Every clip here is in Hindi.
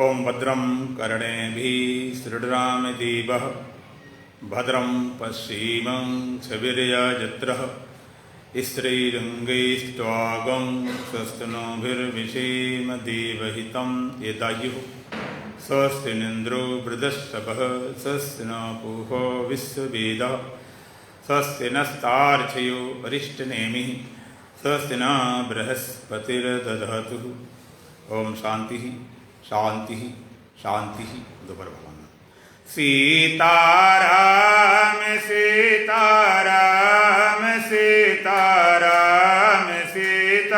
ओं भद्रं कर्णेभिः शृणुयामदेवः भद्रं पश्येमाक्षभिर्यजत्रः स्त्रीरङ्गैस्त्वागं स्वस्तिनोभिर्विषेम देवहितं यदायुः स्वस्ति निन्द्रो वृधस्तपः स्वस्ति न पूहो विश्ववेदः स्वस्ति नस्तार्क्ष्यो अरिष्टनेमिः स्वस्ति न बृहस्पतिर्दधातु। ओम शांति शांति शांति। दोबारा भगवान सीताराम सीताराम सीताराम सीताराम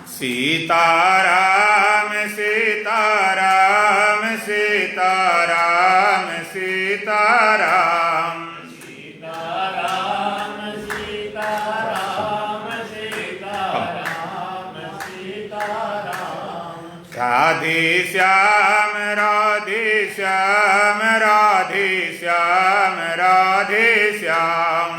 सीताराम सीताराम सीताराम सीताराम सीताराम सीताराम राधे श्याम राधे श्याम राधे श्याम राधे श्याम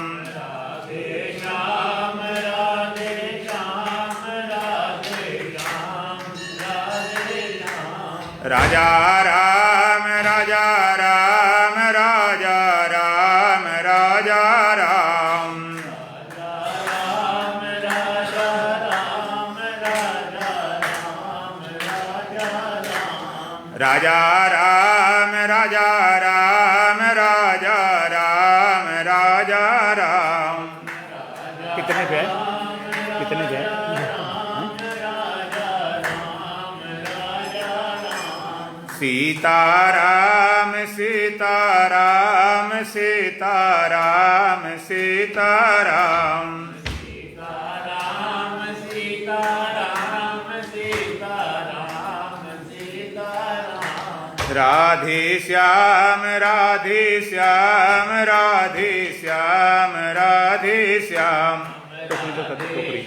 राजा राम राजा राम राजा राम राजा राम राजा राम राजा राम राजा राम राजा राम। कितने पे कितने पे सीताराम सीताराम सीताराम सीताराम राधे श्याम राधे श्याम राधे श्याम राधे श्याम। टोकरी तो कदम टोकरी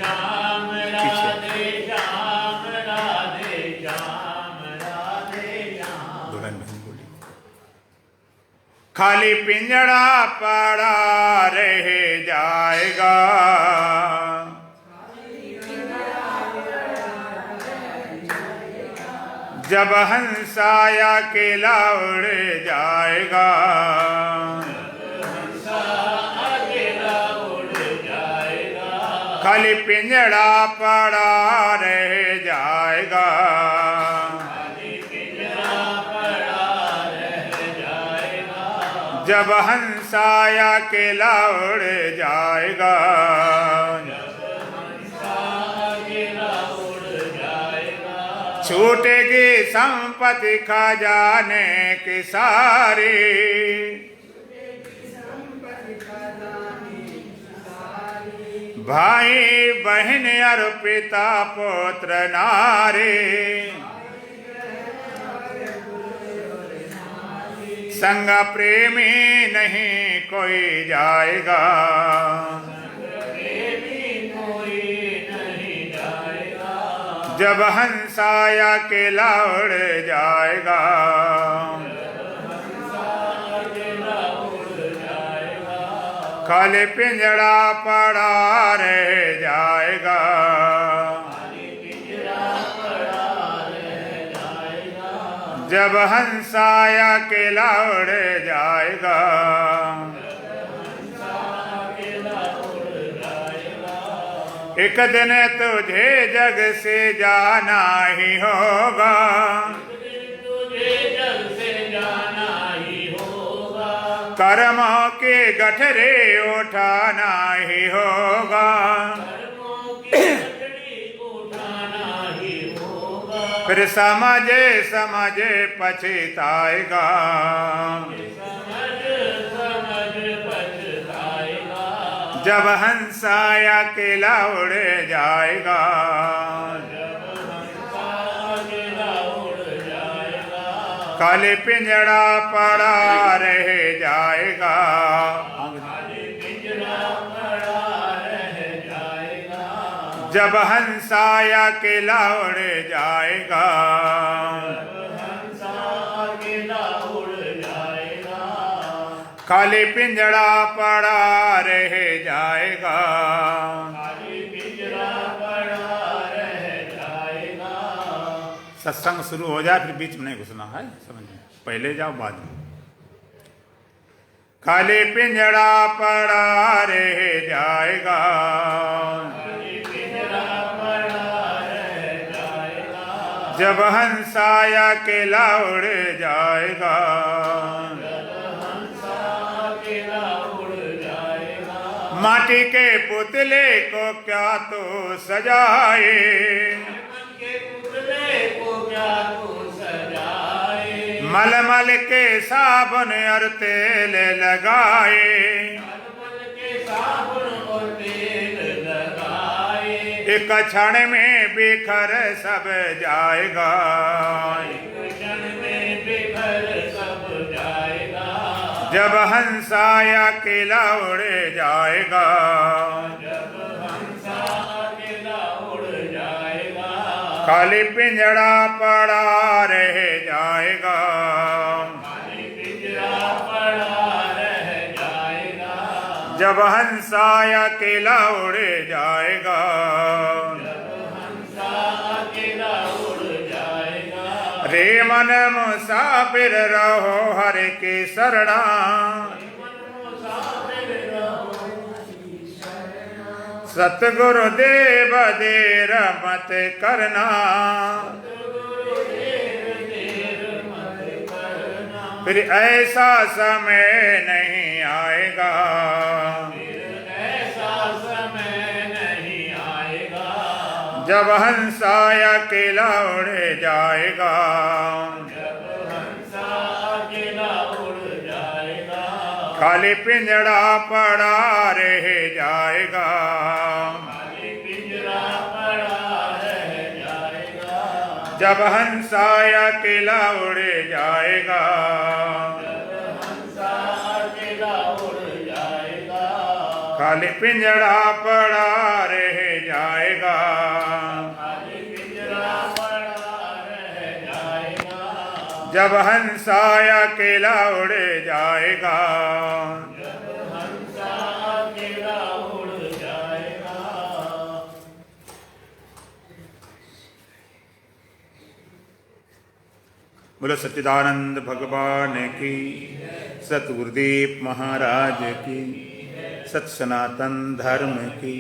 खाली पिंजड़ा पड़ा रह जाएगा जब हंसाया अकेला उड़ जाएगा। खाली पिंजड़ा पड़ा रह जाएगा जब हंसाया अकेला उड़ जाएगा। छूटेगी संपत्ति खजाने की सारी भाई बहन और पिता पुत्र नारी संग प्रेमी नहीं कोई जाएगा। जब हंसाया अकेला उड़ जाएगा। खाली पिंजड़ा पड़ा रह जाएगा। जब हंसाया अकेला उड़ जाएगा। एक दिन तुझे जग से जाना ही होगा। कर्मों के गठरे उठाना ही होगा। फिर समझे समझे पछताएगा। जब हंसाया अकेला उड़ जाएगा। खाली पिंजड़ा पड़ा रह जाएगा। जब हंसाया अकेला उड़ जाएगा। खाली पिंजड़ा पड़ा रह जाएगा। खाली पिंजरा पड़ा रह जाएगा। सत्संग शुरू हो जाए फिर बीच में नहीं घुसना है, समझ में, पहले जाओ बाद में। खाली पिंजड़ा पड़ा रह जाएगा। खाली पिंजरा पड़ा रह जाएगा। जब हंसा अकेला उड़ जाएगा। माटी के पुतले को क्या तो सजाए। के पुतले को क्या तो सजाए। मलमल के साबुन और तेल लगाए। मलमल के साबुन और तेल लगाए। एक क्षण में बिखर सब जाएगा। एक क्षण में बिखर सब जाएगा। जब हंसा अकेला उड़ जाएगा। जब हंसा अकेला उड़ जाएगा। खाली पिंजड़ा पड़ा रह जाएगा। खाली पिंजरा पड़ा रह जाएगा। जब हंसा अकेला उड़ जाएगा। जब हंसा अकेला उड़ जाएगा। रे मन मुसाफिर रहो हर के शरणा। सतगुरु देव देर मत करना। फिर ऐसा समय नहीं आएगा। ऐसा समय नहीं आएगा। जब हंसा अकेला उड़ जाएगा। जब हंसा अकेला उड़ जाएगा। खाली पिंजड़ा पड़ा रह जाएगा। खाली पिंजरा पड़ा रह जाएगा। जब हंसा अकेला उड़ जाएगा। जब हंसा अकेला उड़ जाएगा। खाली पिंजड़ा पड़ा रह जाएगा। खाली पिंजरा पड़ा रह जाएगा। जब हंसा अकेला उड़ जाएगा। जब हंसा अकेला उड़ जाएगा। बोलो सच्चिदानंद भगवान की, सतगुरुदेव महाराज की, सत सनातन धर्म की,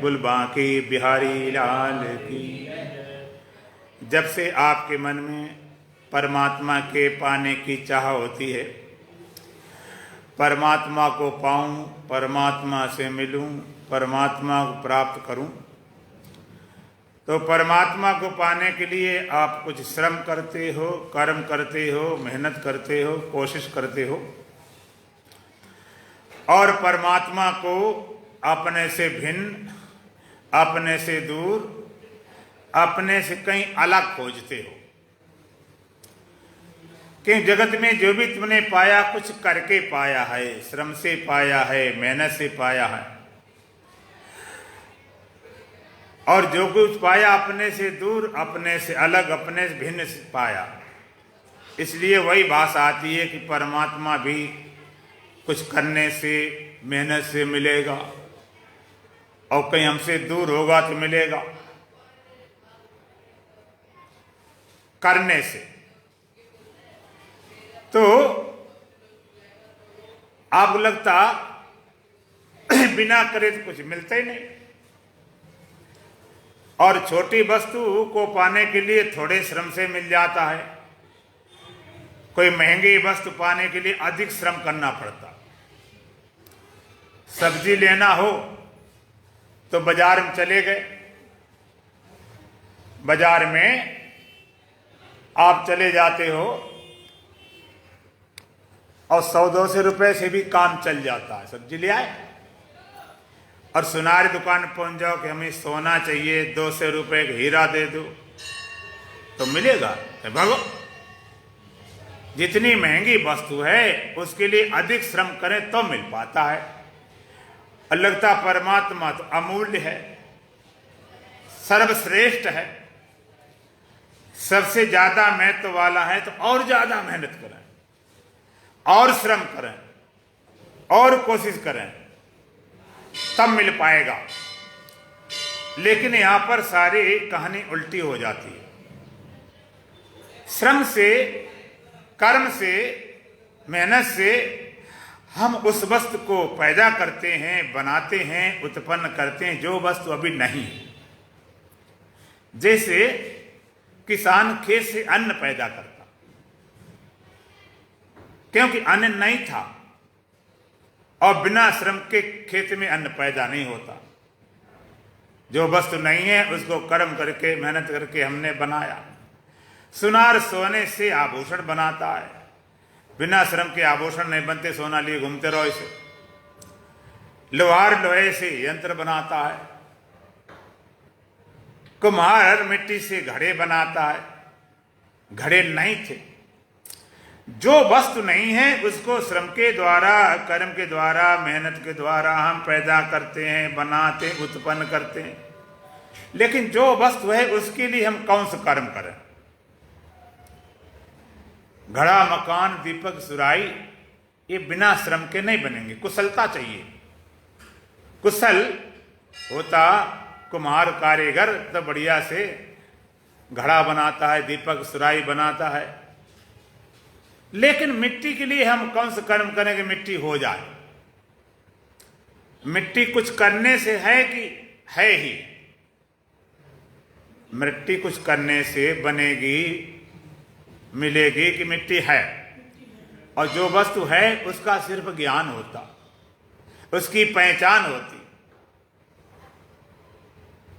बोल बांके बिहारी लाल की। जब से आपके मन में परमात्मा के पाने की चाह होती है, परमात्मा को पाऊं, परमात्मा से मिलूं, परमात्मा को प्राप्त करूं, तो परमात्मा को पाने के लिए आप कुछ श्रम करते हो, कर्म करते हो, मेहनत करते हो, कोशिश करते हो, और परमात्मा को अपने से भिन्न, अपने से दूर, अपने से कहीं अलग खोजते हो। कि जगत में जो भी तुमने पाया कुछ करके पाया है, श्रम से पाया है, मेहनत से पाया है, और जो कुछ पाया अपने से दूर, अपने से अलग, अपने से भिन्न से पाया। इसलिए वही भाषा आती है कि परमात्मा भी कुछ करने से, मेहनत से मिलेगा, और कहीं हमसे दूर होगा तो मिलेगा करने से। तो आपको लगता बिना करे तो कुछ मिलता ही नहीं, और छोटी वस्तु को पाने के लिए थोड़े श्रम से मिल जाता है, कोई महंगी वस्तु पाने के लिए अधिक श्रम करना पड़ता। सब्जी लेना हो तो बाजार में चले गए, बाजार में आप चले जाते हो और 100-200 रुपए से भी काम चल जाता है। सब्जी ले आए और सुनार दुकान पहुंच जाओ कि हमें सोना चाहिए, 200 रुपए का हीरा दे दो तो मिलेगा? भागो। जितनी महंगी वस्तु है उसके लिए अधिक श्रम करें तो मिल पाता है। और लगता परमात्मा तो अमूल्य है, सर्वश्रेष्ठ है, सबसे ज्यादा महत्व वाला है, तो और ज्यादा मेहनत करें और श्रम करें और कोशिश करें तब मिल पाएगा। लेकिन यहां पर सारी कहानी उल्टी हो जाती है। श्रम से, कर्म से, मेहनत से हम उस वस्तु को पैदा करते हैं, बनाते हैं, उत्पन्न करते हैं जो वस्तु अभी नहीं है। जैसे किसान खेत से अन्न पैदा करता, क्योंकि अन्न नहीं था और बिना श्रम के खेत में अन्न पैदा नहीं होता। जो वस्तु नहीं है उसको कर्म करके, मेहनत करके हमने बनाया। सुनार सोने से आभूषण बनाता है, बिना श्रम के आभूषण नहीं बनते। सोना लिए घूमते रहो इसे। लोहार लोहे से यंत्र बनाता है, कुम्हार मिट्टी से घड़े बनाता है, घड़े नहीं थे। जो वस्तु नहीं है उसको श्रम के द्वारा, कर्म के द्वारा, मेहनत के द्वारा हम पैदा करते हैं, बनाते, उत्पन्न करते हैं। लेकिन जो वस्तु है उसके लिए हम कौन सा कर्म करें? घड़ा, मकान, दीपक, सुराई ये बिना श्रम के नहीं बनेंगे। कुशलता चाहिए। कुशल होता कुम्हार, कारीगर तो बढ़िया से घड़ा बनाता है, दीपक, सुराई बनाता है। लेकिन मिट्टी के लिए हम कौन सा कर्म करें कि मिट्टी हो जाए? मिट्टी कुछ करने से है कि है ही? मिट्टी कुछ करने से बनेगी, मिलेगी कि मिट्टी है? और जो वस्तु है उसका सिर्फ ज्ञान होता, उसकी पहचान होती,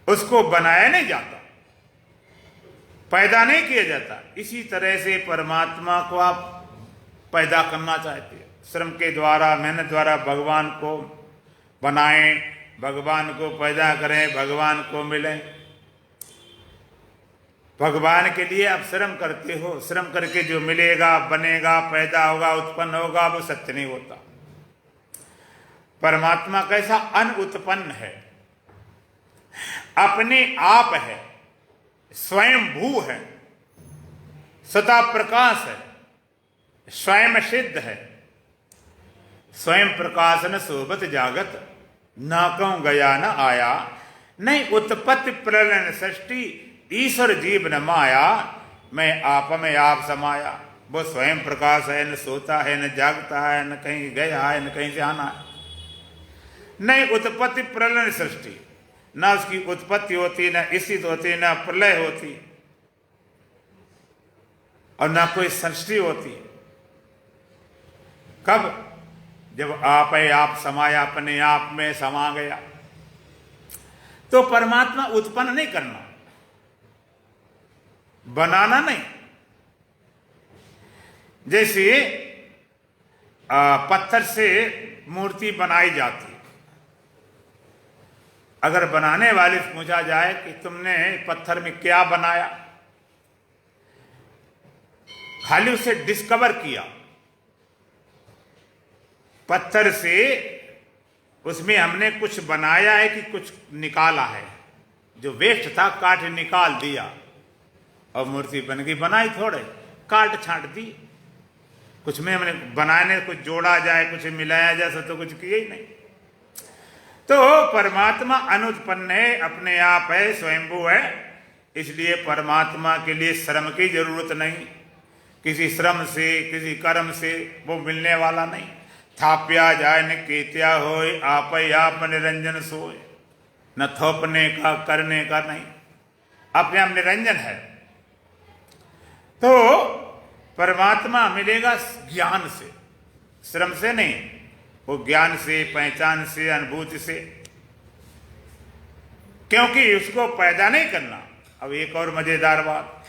उसको बनाया नहीं जाता, पैदा नहीं किया जाता। इसी तरह से परमात्मा को आप पैदा करना चाहते हैं, श्रम के द्वारा, मेहनत द्वारा भगवान को बनाएं, भगवान को पैदा करें, भगवान को मिलें। भगवान के लिए आप श्रम करते हो, श्रम करके जो मिलेगा, बनेगा, पैदा होगा, उत्पन्न होगा, वो सत्य नहीं होता। परमात्मा कैसा? अनउत्पन्न है, अपने आप है, स्वयं भू है, सता प्रकाश है, स्वयं सिद्ध है। स्वयं प्रकाश न सोबत जागत, ना कहूं गया न आया। नहीं उत्पत्ति प्रलय सृष्टि, ईश्वर जीव न माया। मैं आप में आप समाया। वो स्वयं प्रकाश है, न सोता है, न जागता है, न कहीं गया है, न कहीं से आना है। नहीं उत्पत्ति प्रलय सृष्टि, न उसकी उत्पत्ति होती, न स्थिति होती, न प्रलय होती, और न कोई सृष्टि होती। कब? जब आप है आप समाया, अपने आप में समा गया। तो परमात्मा उत्पन्न नहीं करना, बनाना नहीं। जैसे पत्थर से मूर्ति बनाई जाती, अगर बनाने वाले से पूछा जाए कि तुमने पत्थर में क्या बनाया, खाली उसे डिस्कवर किया। पत्थर से उसमें हमने कुछ बनाया है कि कुछ निकाला है? जो वेस्ट था काट निकाल दिया और मूर्ति बन गई। बनाई थोड़े, काट छांट दी। कुछ में हमने बनाने कुछ जोड़ा जाए, कुछ मिलाया जाए, तो कुछ किया ही नहीं। तो परमात्मा अनुत्पन्न है, अपने आप है, स्वयंभू है। इसलिए परमात्मा के लिए श्रम की जरूरत नहीं। किसी श्रम से, किसी कर्म से वो मिलने वाला नहीं। थाप्या जाए न केत्या होए, आप आप निरंजन सोए। न थोपने का, करने का नहीं, अपने आप निरंजन है। तो परमात्मा मिलेगा ज्ञान से, श्रम से नहीं। वो ज्ञान से, पहचान से, अनुभूति से। क्योंकि उसको पैदा नहीं करना। अब एक और मजेदार बात,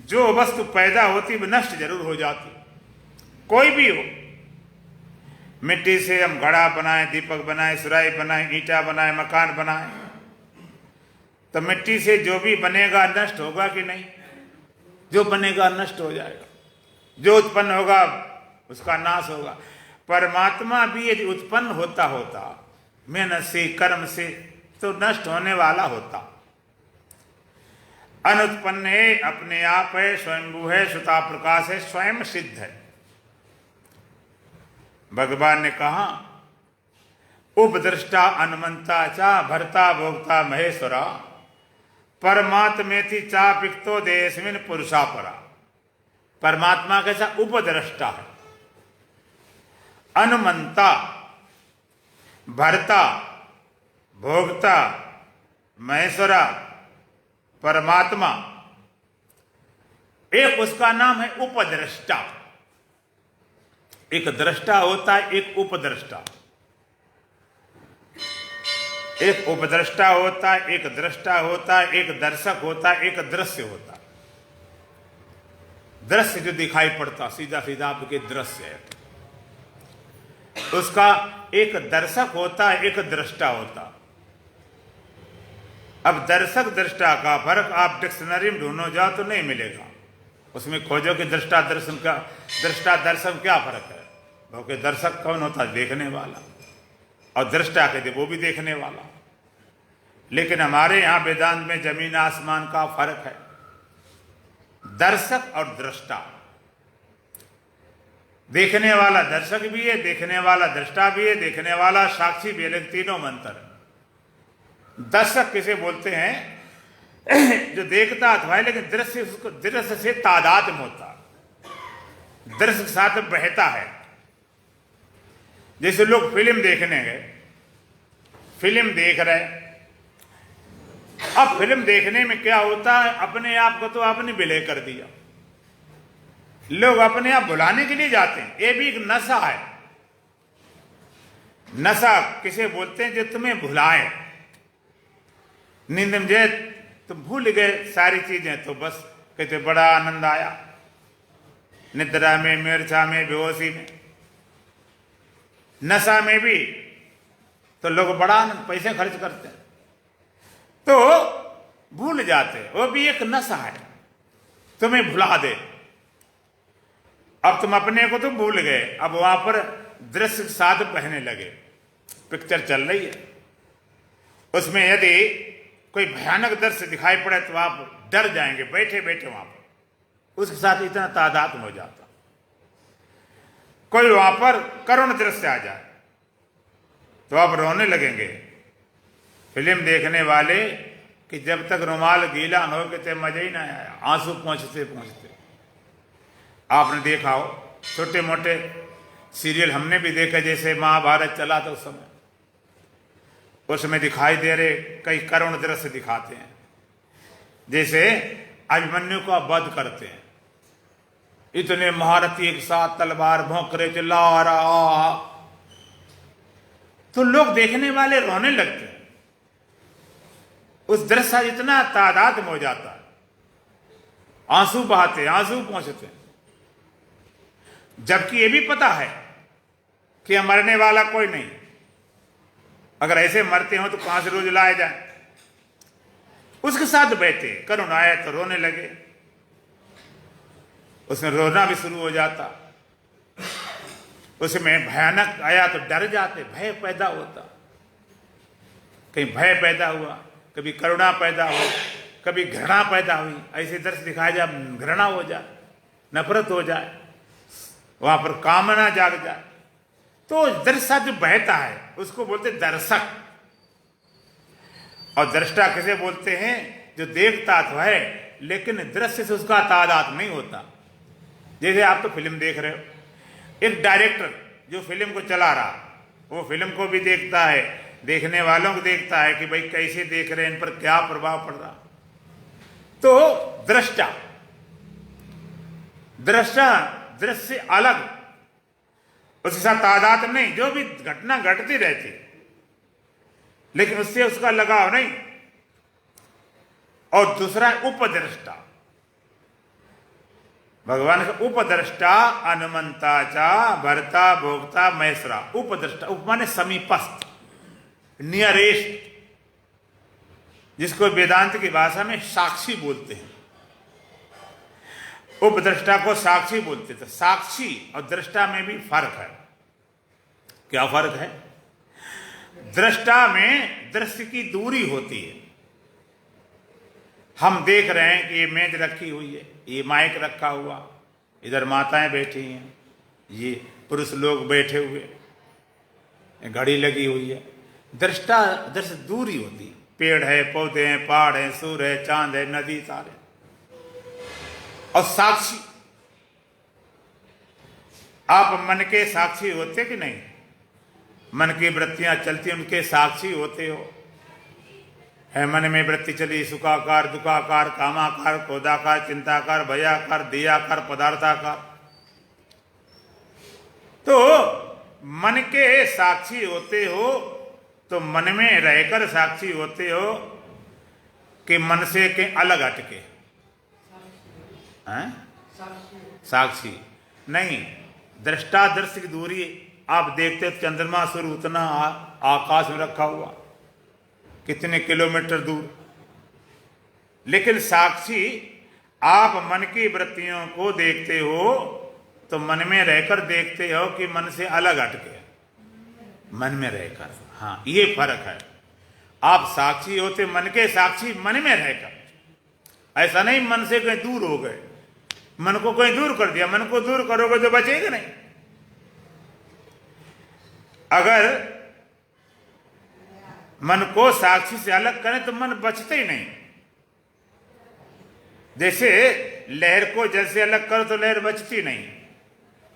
जो वस्तु पैदा होती वो नष्ट जरूर हो जाती, कोई भी हो। मिट्टी से हम घड़ा बनाए, दीपक बनाए, सुराई बनाए, ईंटा बनाए, मकान बनाए, तो मिट्टी से जो भी बनेगा नष्ट होगा कि नहीं? जो बनेगा नष्ट हो जाएगा, जो उत्पन्न होगा उसका नाश होगा। परमात्मा भी यदि उत्पन्न होता मेहनत से, कर्म से, तो नष्ट होने वाला होता। अनुत्पन्न है, अपने आप है, स्वयंभू है, स्वतः प्रकाश है, स्वयं सिद्ध है। भगवान ने कहा उपद्रष्टा अनुमंता चा भर्ता भोक्ता महेश्वरा परमात्मेति चापिक्तो देशमिन पुरुषा परा। परमात्मा कैसा उपद्रष्टा है, अनुमंता, भर्ता, भोक्ता, महेश्वरा, परमात्मा। एक उसका नाम है उपद्रष्टा। एक दृष्टा होता है, एक उपद्रष्टा। एक उपद्रष्टा होता है, एक दृष्टा होता है, एक दर्शक होता है, एक दृश्य होता है। दृश्य जो दिखाई पड़ता सीधा सीधा आपके दृश्य है, उसका एक दर्शक होता है, एक दृष्टा होता। अब दर्शक दृष्टा का फर्क आप डिक्शनरी में ढूंढो जाओ तो नहीं मिलेगा। उसमें खोजो कि दृष्टा दर्शन का, दृष्टा दर्शन क्या फर्क है। क्योंकि दर्शक कौन होता है? देखने वाला। और दृष्टा कहते वो भी देखने वाला। लेकिन हमारे यहां वेदांत में जमीन आसमान का फर्क है। दर्शक और दृष्टा, देखने वाला दर्शक भी है, देखने वाला दृष्टा भी है, देखने वाला साक्षी भी है, लेकिन तीनों में अंतर है। दर्शक किसे बोलते हैं? जो देखता अथवा है, लेकिन दृश्य उसको दृश्य से तादात्म्य होता, दृश्य के साथ बहता है। जैसे लोग फिल्म देखने गए, फिल्म देख रहे, अब फिल्म देखने में क्या होता है? अपने आप को तो आपने विलय कर दिया। लोग अपने आप भुलाने के लिए जाते हैं। ये भी एक नशा है। नशा किसे बोलते हैं? जो तुम्हें भुलाए। नींद में जे तुम भूल गए सारी चीजें, तो बस कहते बड़ा आनंद आया। निद्रा में, मूर्छा में, बेहोशी में, नशा में भी तो लोग बड़ा आनंद, पैसे खर्च करते हैं तो भूल जाते। वो भी एक नशा है, तुम्हें भुला दे। अब तुम अपने को तो भूल गए, अब वहां पर दृश्य के साथ बहने लगे। पिक्चर चल रही है, उसमें यदि कोई भयानक दृश्य दिखाई पड़े तो आप डर जाएंगे बैठे बैठे वहां पर। उसके साथ इतना तादात्म्य हो जाता। कोई वहां पर करुण दृश्य आ जाए तो आप रोने लगेंगे। फिल्म देखने वाले कि जब तक रुमाल गीला न हो के मजा ही ना आया, आंसू पहुंचते पहुंचते। आपने देखा हो छोटे मोटे सीरियल, हमने भी देखा, जैसे महाभारत चला था उस समय, उसमें दिखाई दे रहे कई करुण दृश्य दिखाते हैं। जैसे अभिमन्यु का वध करते हैं, इतने महारथी एक साथ तलवार भोंकरे चिल्ला रहा, तो लोग देखने वाले रोने लगते हैं। उस दृश्य इतना तादाद में हो जाता है, आंसू बहाते, आंसू पहुंचते। जबकि ये भी पता है कि मरने वाला कोई नहीं। अगर ऐसे मरते हो तो कहां से रोज लाए जाए। उसके साथ बैठे, करुण आया तो रोने लगे, उसमें रोना भी शुरू हो जाता। उसमें भयानक आया तो डर जाते, भय पैदा होता। कहीं भय पैदा हुआ, कभी करुणा पैदा हो, कभी घृणा पैदा हुई। ऐसे दृश्य दिखाया जाए, घृणा हो जाए, नफरत हो जाए, वहां पर कामना जाग जाए, तो दृश्य जो बहता है उसको बोलते दर्शक। और दृष्टा किसे बोलते हैं? जो देखता तो है लेकिन दृश्य से उसका तादाद नहीं होता। जैसे आप तो फिल्म देख रहे हो, एक डायरेक्टर जो फिल्म को चला रहा, वो फिल्म को भी देखता है, देखने वालों को देखता है कि भाई कैसे देख रहे हैं, इन पर क्या प्रभाव पड़ रहा। तो दृष्टा, दृष्टा दृश्य से अलग, उसके साथ तादाद नहीं, जो भी घटना घटती रहती लेकिन उससे उसका लगाव नहीं। और दूसरा उपद्रष्टा, भगवान का उपद्रष्टा, अनुमंता चा भर्ता भोक्ता महेश्वरा। उपद्रष्टा, उप माने समीपस्थ, नियरेस्ट, जिसको वेदांत की भाषा में साक्षी बोलते हैं। उपद्रष्टा को साक्षी बोलते थे। साक्षी और दृष्टा में भी फर्क है। क्या फर्क है? दृष्टा में दृश्य की दूरी होती है। हम देख रहे हैं कि ये मेज रखी हुई है, ये माइक रखा हुआ, इधर माताएं बैठी हैं, ये पुरुष लोग बैठे हुए, घड़ी लगी हुई है। दृष्टा दृश्य दूर ही होती है। पेड़ है, पौधे हैं, पहाड़ है, सूर्य है, चांद है, नदी, तारे। और साक्षी, आप मन के साक्षी होते कि नहीं? मन की वृत्तियां चलती, उनके साक्षी होते हो। है मन में वृत्ति चली, सुखाकार, दुखाकार, कामाकार, क्रोधाकार, चिंताकार, भयाकार, दियाकार, पदार्थाकार। तो मन के साक्षी होते हो, तो मन में रहकर साक्षी होते हो कि मन से के अलग हटके? साक्षी नहीं। दृष्टा दृश्य की दूरी, आप देखते हो चंद्रमा सूर्य उतना आकाश में रखा हुआ, कितने किलोमीटर दूर। लेकिन साक्षी, आप मन की वृत्तियों को देखते हो तो मन में रहकर देखते हो कि मन से अलग हटके, मन में रहकर। हाँ, ये फर्क है। आप साक्षी होते मन के साक्षी मन में रहकर, ऐसा नहीं मन से कहीं दूर हो गए, मन को कहीं दूर कर दिया। मन को दूर करोगे तो बचेगा नहीं। अगर मन को साक्षी से अलग करें तो मन बचते ही नहीं। जैसे लहर को जल से अलग करो तो लहर बचती नहीं।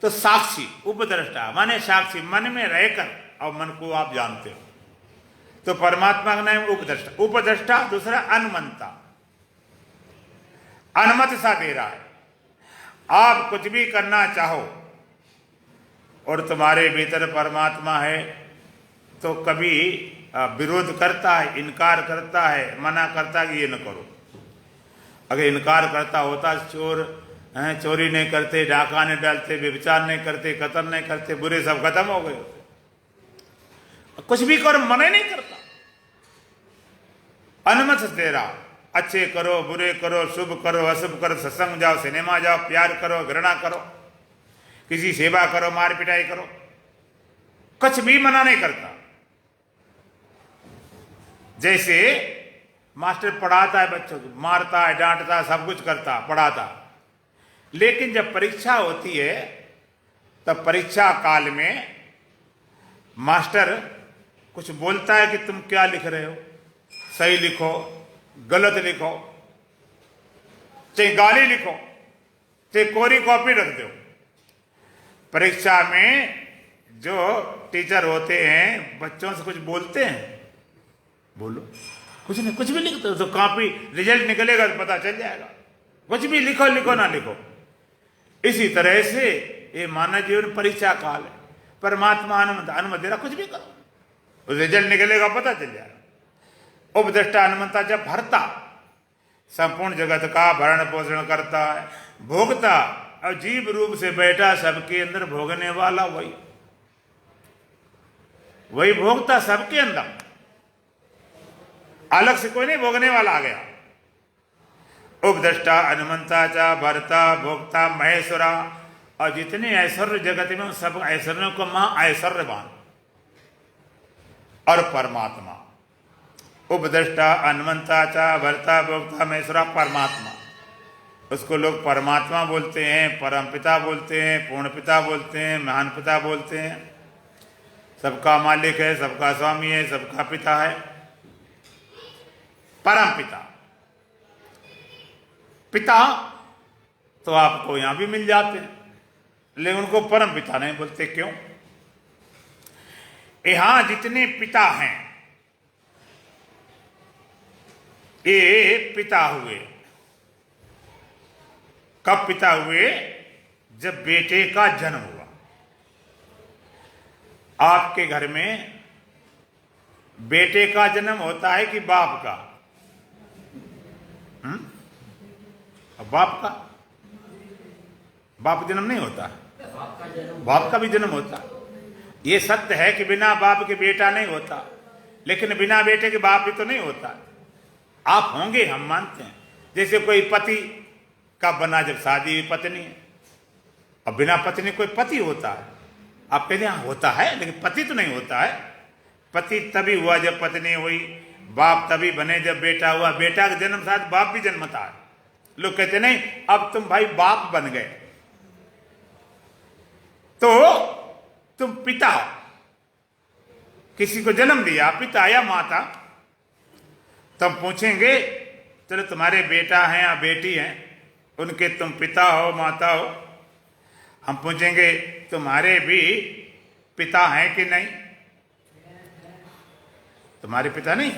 तो साक्षी, उपद्रष्टा माने साक्षी, मन में रहकर और मन को आप जानते हो। तो परमात्मा का नाम उपद्रष्टा। उपद्रष्टा दूसरा अनुमंता, अनुमति सा दे रहा है। आप कुछ भी करना चाहो और तुम्हारे भीतर परमात्मा है तो कभी विरोध करता है, इनकार करता है, मना करता है कि ये न करो। अगर इनकार करता होता, चोरी नहीं करते, डाका नहीं डालते, व्यभिचार नहीं करते, कत्ल नहीं करते, बुरे सब खत्म हो गए होते। कुछ भी करो, मना नहीं करता, अनुमति दे रहा। अच्छे करो, बुरे करो, शुभ करो, अशुभ करो, सत्संग जाओ, सिनेमा जाओ, प्यार करो, घृणा करो, किसी सेवा करो, मार पिटाई करो, कुछ भी मना नहीं करता। जैसे मास्टर पढ़ाता है बच्चों को, मारता है, डांटता है, सब कुछ करता, पढ़ाता, लेकिन जब परीक्षा होती है तब परीक्षा काल में मास्टर कुछ बोलता है कि तुम क्या लिख रहे हो, सही लिखो, गलत लिखो, चाहे गाली लिखो, चाहे कोरी कॉपी रख दो। परीक्षा में जो टीचर होते हैं बच्चों से कुछ बोलते हैं, बोलो, कुछ नहीं, कुछ भी लिखते हो तो कॉपी, रिजल्ट निकलेगा तो पता चल जाएगा। कुछ भी लिखो, लिखो ना लिखो। इसी तरह से ये मानव जीवन परीक्षा काल है। परमात्मा अनुमति दे रहा, कुछ भी करो, रिजल्ट निकलेगा, पता चल जाएगा। उपद्रष्टा अनुमता जब भरता, संपूर्ण जगत का भरण पोषण करता है, भोगता, और जीव रूप से बैठा सबके अंदर भोगने वाला वही भोगता सबके अंदर, अलग से कोई नहीं भोगने वाला आ गया। उपद्रष्टा अनुमंता चा भरता भोक्ता महेश्वरा, और जितने ऐश्वर्य जगत में सब ऐश्वर्यों को महा ऐश्वर्यवान और परमात्मा। उपद्रष्टा अनुमंता चा भरता भोक्ता महेश्वरा, परमात्मा, उसको लोग परमात्मा बोलते हैं, परमपिता बोलते हैं, पूर्ण पिता बोलते हैं, महान पिता बोलते हैं। सबका मालिक है, सबका स्वामी है, सबका पिता है, परम पिता। पिता तो आपको यहां भी मिल जाते हैं, लेकिन उनको परम पिता नहीं बोलते। क्यों? यहां जितने पिता हैं ये पिता हुए। कब पिता हुए? जब बेटे का जन्म हुआ। आपके घर में बेटे का जन्म होता है कि बाप का? बाप का? बाप जन्म नहीं होता, बाप का भी जन्म होता। ये सत्य है कि बिना बाप के बेटा नहीं होता, लेकिन बिना बेटे के बाप भी तो नहीं होता। आप होंगे, हम मानते हैं। जैसे कोई पति का बना जब शादी हुई पत्नी, और बिना पत्नी कोई पति होता है? आप कहते हैं होता है, लेकिन पति तो नहीं होता है। पति तभी हुआ जब पत्नी हुई, बाप तभी बने जब बेटा हुआ। बेटा का जन्म साथ बाप भी जन्मता है। लोग कहते नहीं अब तुम भाई बाप बन गए तो तुम पिता हो। किसी को जन्म दिया, पिता या माता, तो हम पूछेंगे चलो तुम्हारे बेटा हैं या बेटी हैं, उनके तुम पिता हो माता हो, हम पूछेंगे तुम्हारे भी पिता हैं कि नहीं? तुम्हारे पिता नहीं?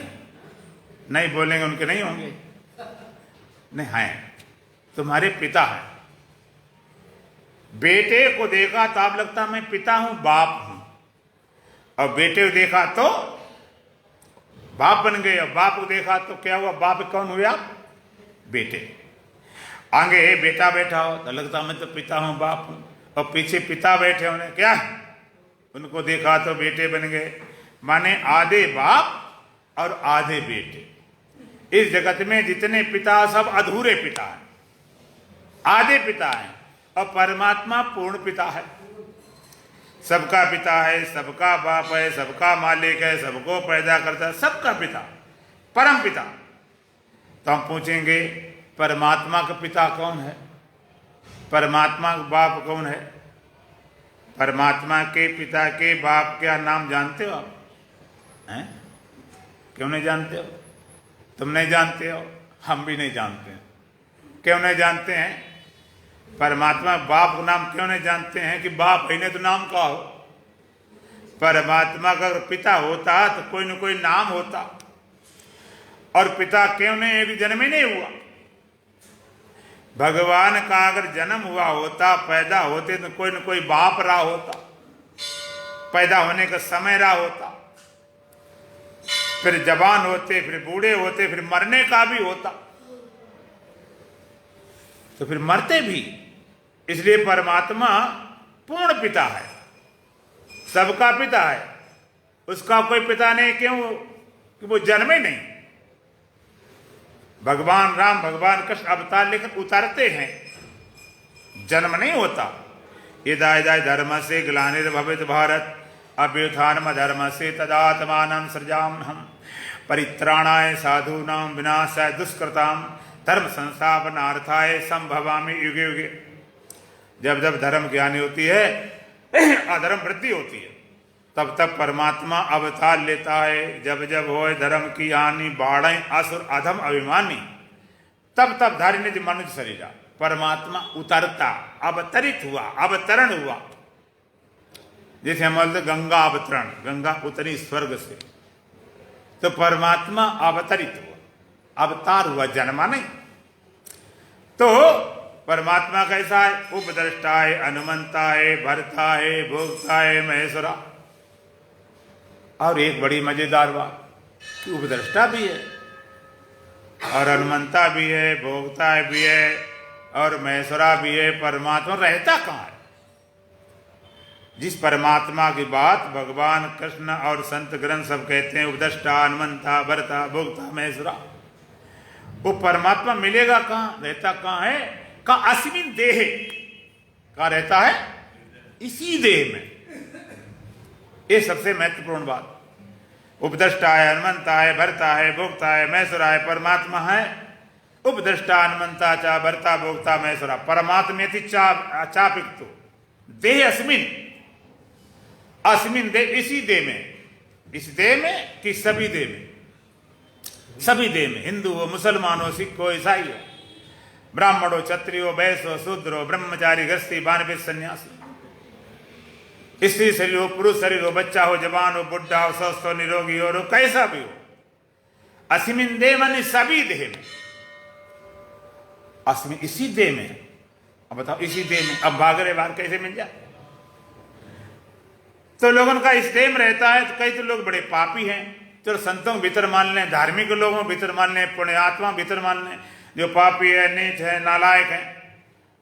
नहीं बोलेंगे, उनके नहीं होंगे। नहीं हैं, तुम्हारे पिता हैं। बेटे को देखा तो आप लगता मैं पिता हूं, बाप हूं, और बेटे को देखा तो बाप बन गए, और बाप को देखा तो क्या हुआ? बाप कौन हुए आप? बेटे। आगे बेटा बैठा हो तो लगता मैं तो पिता हूं, बाप हूं, और पीछे पिता बैठे होने क्या, उनको देखा तो बेटे बन गए। माने आधे बाप और आधे बेटे। इस जगत में जितने पिता सब अधूरे पिता हैं, आधे पिता हैं, और परमात्मा पूर्ण पिता है, सबका पिता है, सबका बाप है, सबका मालिक है, सबको पैदा करता है, सबका पिता, परम पिता। तो हम पूछेंगे परमात्मा का पिता कौन है? परमात्मा का बाप कौन है? परमात्मा के पिता के बाप क्या नाम जानते हो आप? हैं? क्यों नहीं जानते हो? तुम नहीं जानते हो, हम भी नहीं जानते हैं। क्यों नहीं जानते हैं? परमात्मा बाप का नाम क्यों नहीं जानते हैं? कि बाप है नहीं तो नाम का हो। परमात्मा का अगर पिता होता तो कोई न कोई नाम होता, और पिता क्यों नहीं? एक जन्म ही नहीं हुआ। भगवान का अगर जन्म हुआ होता, पैदा होते तो कोई न कोई बाप रहा होता, पैदा होने का समय रहा होता, फिर जवान होते, फिर बूढ़े होते, फिर मरने का भी होता, तो फिर मरते भी। इसलिए परमात्मा पूर्ण पिता है, सबका पिता है, उसका कोई पिता नहीं। क्यों? कि वो जन्मे नहीं। भगवान राम, भगवान कृष्ण अवतार लेकर उतारते हैं, जन्म नहीं होता। यदा यदा धर्म से ग्लानिर्भवेत् भारत अभ्युत्थानम् धर्मस्य तदात्मानं सृजाम्यहम् परित्राणाय साधूनां विनाशाय दुष्कृतां धर्म संस्थापनार्थाय संभवामि युगे युगे। जब जब धर्म की हानि होती है, अधर्म वृद्धि होती है, तब तक परमात्मा अवतार लेता है। जब जब होए धर्म की हानि, बाढ़ें असुर अधम अभिमानी, तब तब धारी निज मनुष्य शरीरा। परमात्मा उतरता, अवतरित हुआ, अवतरण हुआ। जैसे हम बोलते गंगा अवतरण, गंगा उतरी स्वर्ग से, तो परमात्मा अवतरित हुआ, अवतार हुआ, जन्मा नहीं। तो परमात्मा कैसा है? उपद्रष्टा है, अनुमंता है, भरता है, भोक्ता है, महेश्वरा। और एक बड़ी मजेदार बात कि उपद्रष्टा भी है और अनुमंता भी है, भोक्ता भी है और महेश्वरा भी है। परमात्मा रहता कहाँ है? जिस परमात्मा की बात भगवान कृष्ण और संत ग्रंथ सब कहते हैं, उपद्रष्टा, अनुमंता, भरता, भोक्ता, महेश्वरा, वो परमात्मा मिलेगा कहाँ? रहता कहाँ है? का अस्मिन देह, कहाँ रहता है? इसी देह में। ये सबसे महत्वपूर्ण बात। उपद्रष्टा है, अनुमंता है, भरता है, भोक्ता है, महेश्वरा है, परमात्मा है। उपद्रष्टा, अनुमंता चा भरता भोक्ता महेश्वरा परमात्मे चापिक्तो देह अस्मिन, अस्मिन देह, इसी देह में। इस देह में कि सभी देह में? सभी देह में। हिंदू हो, मुसलमान हो, सिख हो, ईसाई हो, ब्राह्मण हो, क्षत्रिय हो, वैश्य हो, शूद्र हो, ब्रह्मचारी, गृहस्थी, वानप्रस्थ, सन्यासी, स्त्री शरीर हो, पुरुष शरीर हो, बच्चा हो, जवान हो, बुढ़ा हो, स्वस्थ हो, निरोगी हो, कैसा भी हो, अस्मिन देह माने सभी देह में। अस्मिन इसी देह में। अब बताओ, इसी देह में। अब भाग रहे बाहर कैसे मिल जाए? तो लोगों का इस देह में रहता है। तो कई तो लोग बड़े पापी हैं, चलो संतों के भीतर मान लें, धार्मिक लोगों के भीतर मान लें, पुण्यात्मा भीतर मान लें। जो पापी है, नीच है, नालायक है,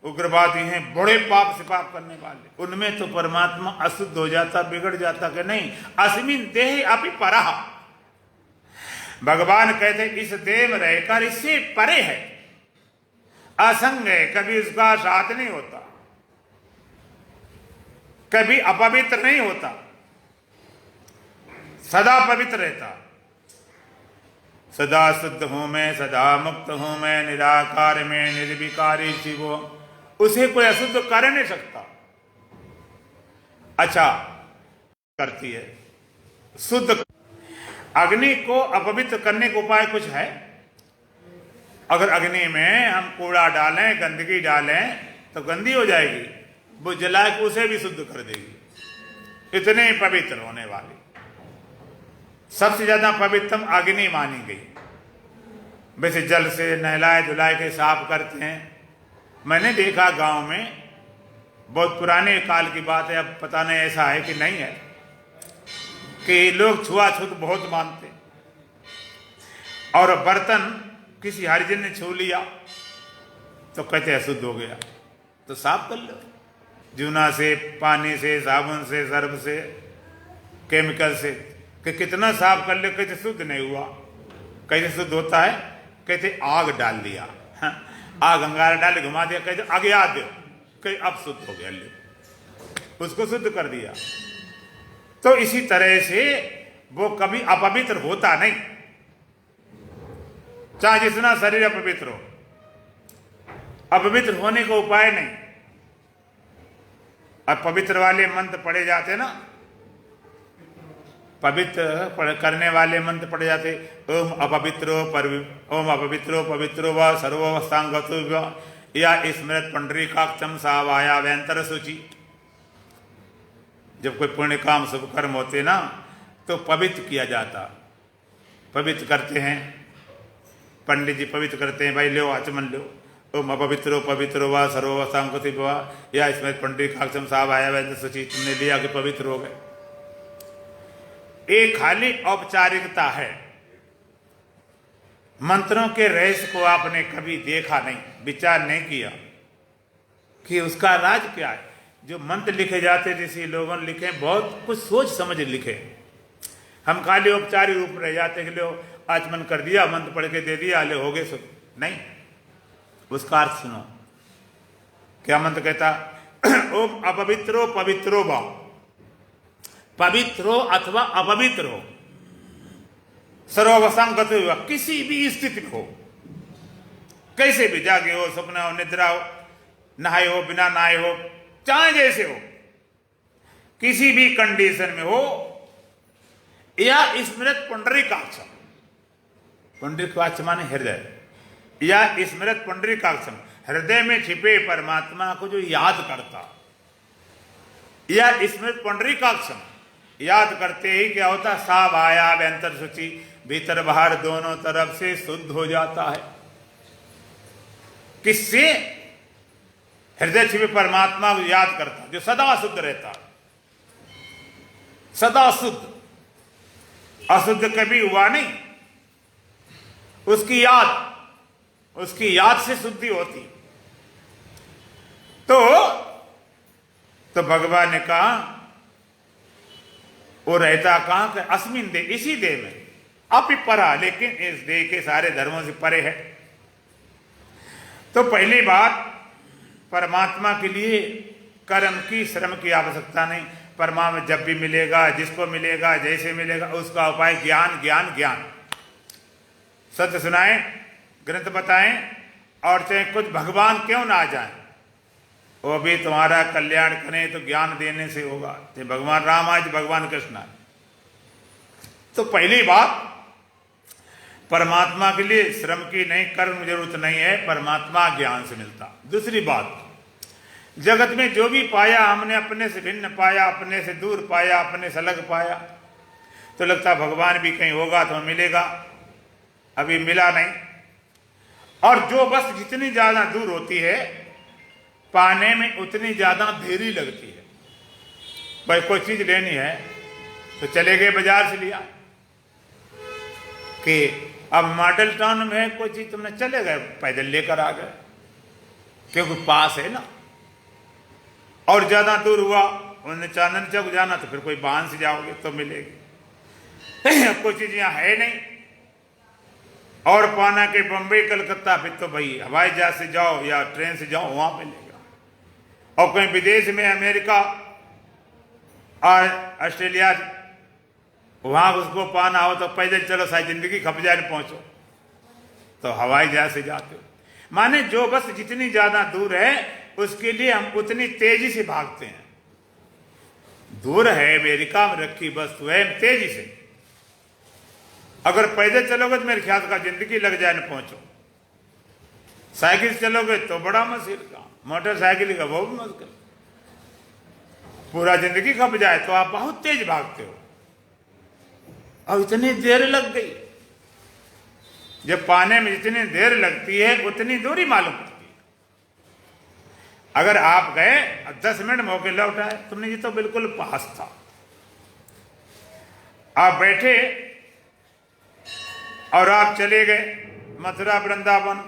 उग्रवादी हैं, बड़े पाप से पाप करने वाले, उनमें तो परमात्मा अशुद्ध हो जाता, बिगड़ जाता कि नहीं? अस्मिन देह अपि परः। भगवान कहते इस देह में रहकर इससे परे है, असंग है, कभी उसका साथ नहीं होता, कभी अपवित्र नहीं होता, सदा पवित्र रहता। सदा शुद्ध हूं मैं, सदा मुक्त हूं मैं, निराकार में, निर्विकारी शिवो। उसे कोई अशुद्ध कर नहीं सकता। अच्छा करती है, शुद्ध। अग्नि को अपवित्र करने का उपाय कुछ है? अगर अग्नि में हम कूड़ा डालें, गंदगी डालें तो गंदी हो जाएगी, वो जला के उसे भी शुद्ध कर देगी। इतने पवित्र होने वाली, सबसे ज्यादा पवित्रतम अग्नि मानी गई। वैसे जल से नहलाए धुलाए के साफ करते हैं। मैंने देखा गांव में, बहुत पुराने काल की बात है, अब पता नहीं ऐसा है कि नहीं है, कि लोग छुआछूत बहुत मानते, और बर्तन किसी हरिजन ने छू लिया तो कहते अशुद्ध हो गया, तो साफ कर लो जूना से, पानी से, साबुन से, सर्फ से, केमिकल से, कि कितना साफ कर ले, कहते शुद्ध नहीं हुआ। कैसे शुद्ध होता है? कहते आग डाल दिया, आग अंगारा डाल घुमा दिया, कहते आगे आ दो, कहीं अब शुद्ध हो गया, ले उसको शुद्ध कर दिया। तो इसी तरह से वो कभी अपवित्र होता नहीं, चाहे जितना शरीर अपवित्र हो, अपवित्र होने का उपाय नहीं। अब पवित्र वाले मंत्र पढ़े जाते ना, पवित्र करने वाले मंत्र पढ़े जाते, ओम अपवित्रो पवित्रो व सर्ववस्थांगतो व या स्मृत पुंडरीकाक्षम सावाया व्यंतर सूचि। जब कोई पुण्य काम शुभ कर्म होते ना तो पवित्र किया जाता, पवित्र करते हैं पंडित जी, पवित्र करते हैं, भाई लो आचमन लो, ओम अपवित्रो व सर्ववस्थांगतो व या स्मृत पुंडरीकाक्षम सावाया व्यंतर सूचि। तुमने लिया कि पवित्र हो गए। एक खाली औपचारिकता है। मंत्रों के रहस्य को आपने कभी देखा नहीं, विचार नहीं किया कि उसका राज क्या है। जो मंत्र लिखे जाते ऋषि लोगों ने लिखे, बहुत कुछ सोच समझ लिखे। हम खाली औपचारिक रूप रह जाते कि लो आचमन कर दिया, मंत्र पढ़ के दे दिया, ले हो गए सब। नहीं, उसका अर्थ सुनो। क्या मंत्र कहता? ओम अपवित्रो पवित्रो वा, पवित्र हो अथवा अपवित्र हो, सर्वसंगत हो, किसी भी स्थिति में हो, कैसे भी, जागे हो, सपना हो, निद्रा हो, नहाए हो, बिना नहाए हो, चाहे जैसे हो, किसी भी कंडीशन में हो, या स्मृत पुंडरीकाक्षम, पुंडरीकाक्ष माने हृदय, या स्मृत पुंडरीकाक्षम, हृदय में छिपे परमात्मा को जो याद करता, या स्मृत पुंडरीकाक्षम, याद करते ही क्या होता? साव आया व्यंतर सूचि, भीतर बाहर दोनों तरफ से शुद्ध हो जाता है। किससे? हृदय छिपे परमात्मा को याद करता, जो सदा शुद्ध रहता, सदा शुद्ध, अशुद्ध कभी हुआ नहीं। उसकी याद से शुद्धि होती। तो भगवान ने कहा वो रहता कहां के? अस्मिन दे, इसी देह में, अपि परा, लेकिन इस देह के सारे धर्मों से परे है। तो पहली बात, परमात्मा के लिए कर्म की, श्रम की आवश्यकता नहीं। परमात्मा जब भी मिलेगा, जिसको मिलेगा, जैसे मिलेगा, उसका उपाय ज्ञान ज्ञान ज्ञान। सत्य सुनाएं, ग्रंथ बताएं, और चाहे कुछ भगवान क्यों ना आ जाए, वो भी तुम्हारा कल्याण करें तो ज्ञान देने से होगा। चाहे भगवान राम आज, भगवान कृष्ण आए। तो पहली बात, परमात्मा के लिए श्रम की नहीं, कर्म जरूरत नहीं है, परमात्मा ज्ञान से मिलता। दूसरी बात, जगत में जो भी पाया हमने अपने से भिन्न पाया, अपने से दूर पाया, अपने से अलग पाया, तो लगता भगवान भी कहीं होगा तो मिलेगा, अभी मिला नहीं। और जो बस जितनी ज्यादा दूर होती है, पाने में उतनी ज्यादा देरी लगती है। भाई कोई चीज लेनी है तो चले गए बाजार से लिया, कि अब मॉडल टाउन में कोई चीज तुमने चले गए, पैदल लेकर आ गए, क्योंकि पास है ना। और ज्यादा दूर हुआ, उन्होंने चांदनी चौक जाना, तो फिर कोई वाहन से जाओगे तो मिलेगी। कोई चीज यहाँ है नहीं, और पाना के बम्बई कलकत्ता, फिर तो भाई हवाई जहाज से जाओ या ट्रेन से जाओ, वहां मिलेगा। और कहीं विदेश में, अमेरिका और ऑस्ट्रेलिया, वहां उसको पाना हो तो पैदल चलो, शायद जिंदगी खप जाए पहुंचो, तो हवाई जहाज से जाते हो। माने जो बस जितनी ज्यादा दूर है, उसके लिए हम उतनी तेजी से भागते हैं। दूर है अमेरिका में रखी वस्तु है तेजी से। अगर पैदल चलोगे तो मेरे ख्याल का जिंदगी लग जाए न पहुंचो। साइकिल से चलोगे तो बड़ा मुश्किल काम, मोटरसाइकिल का वो भी मुश्किल। पूरा जिंदगी खप जाए तो आप बहुत तेज भागते हो। अब इतनी देर लग गई। जब पाने में जितनी देर लगती है उतनी दूरी मालूम पड़ती है। अगर आप गए 10 मिनट मौके लौट आए, तुमने ये तो बिल्कुल पास था। आप बैठे और आप चले गए मथुरा वृंदावन,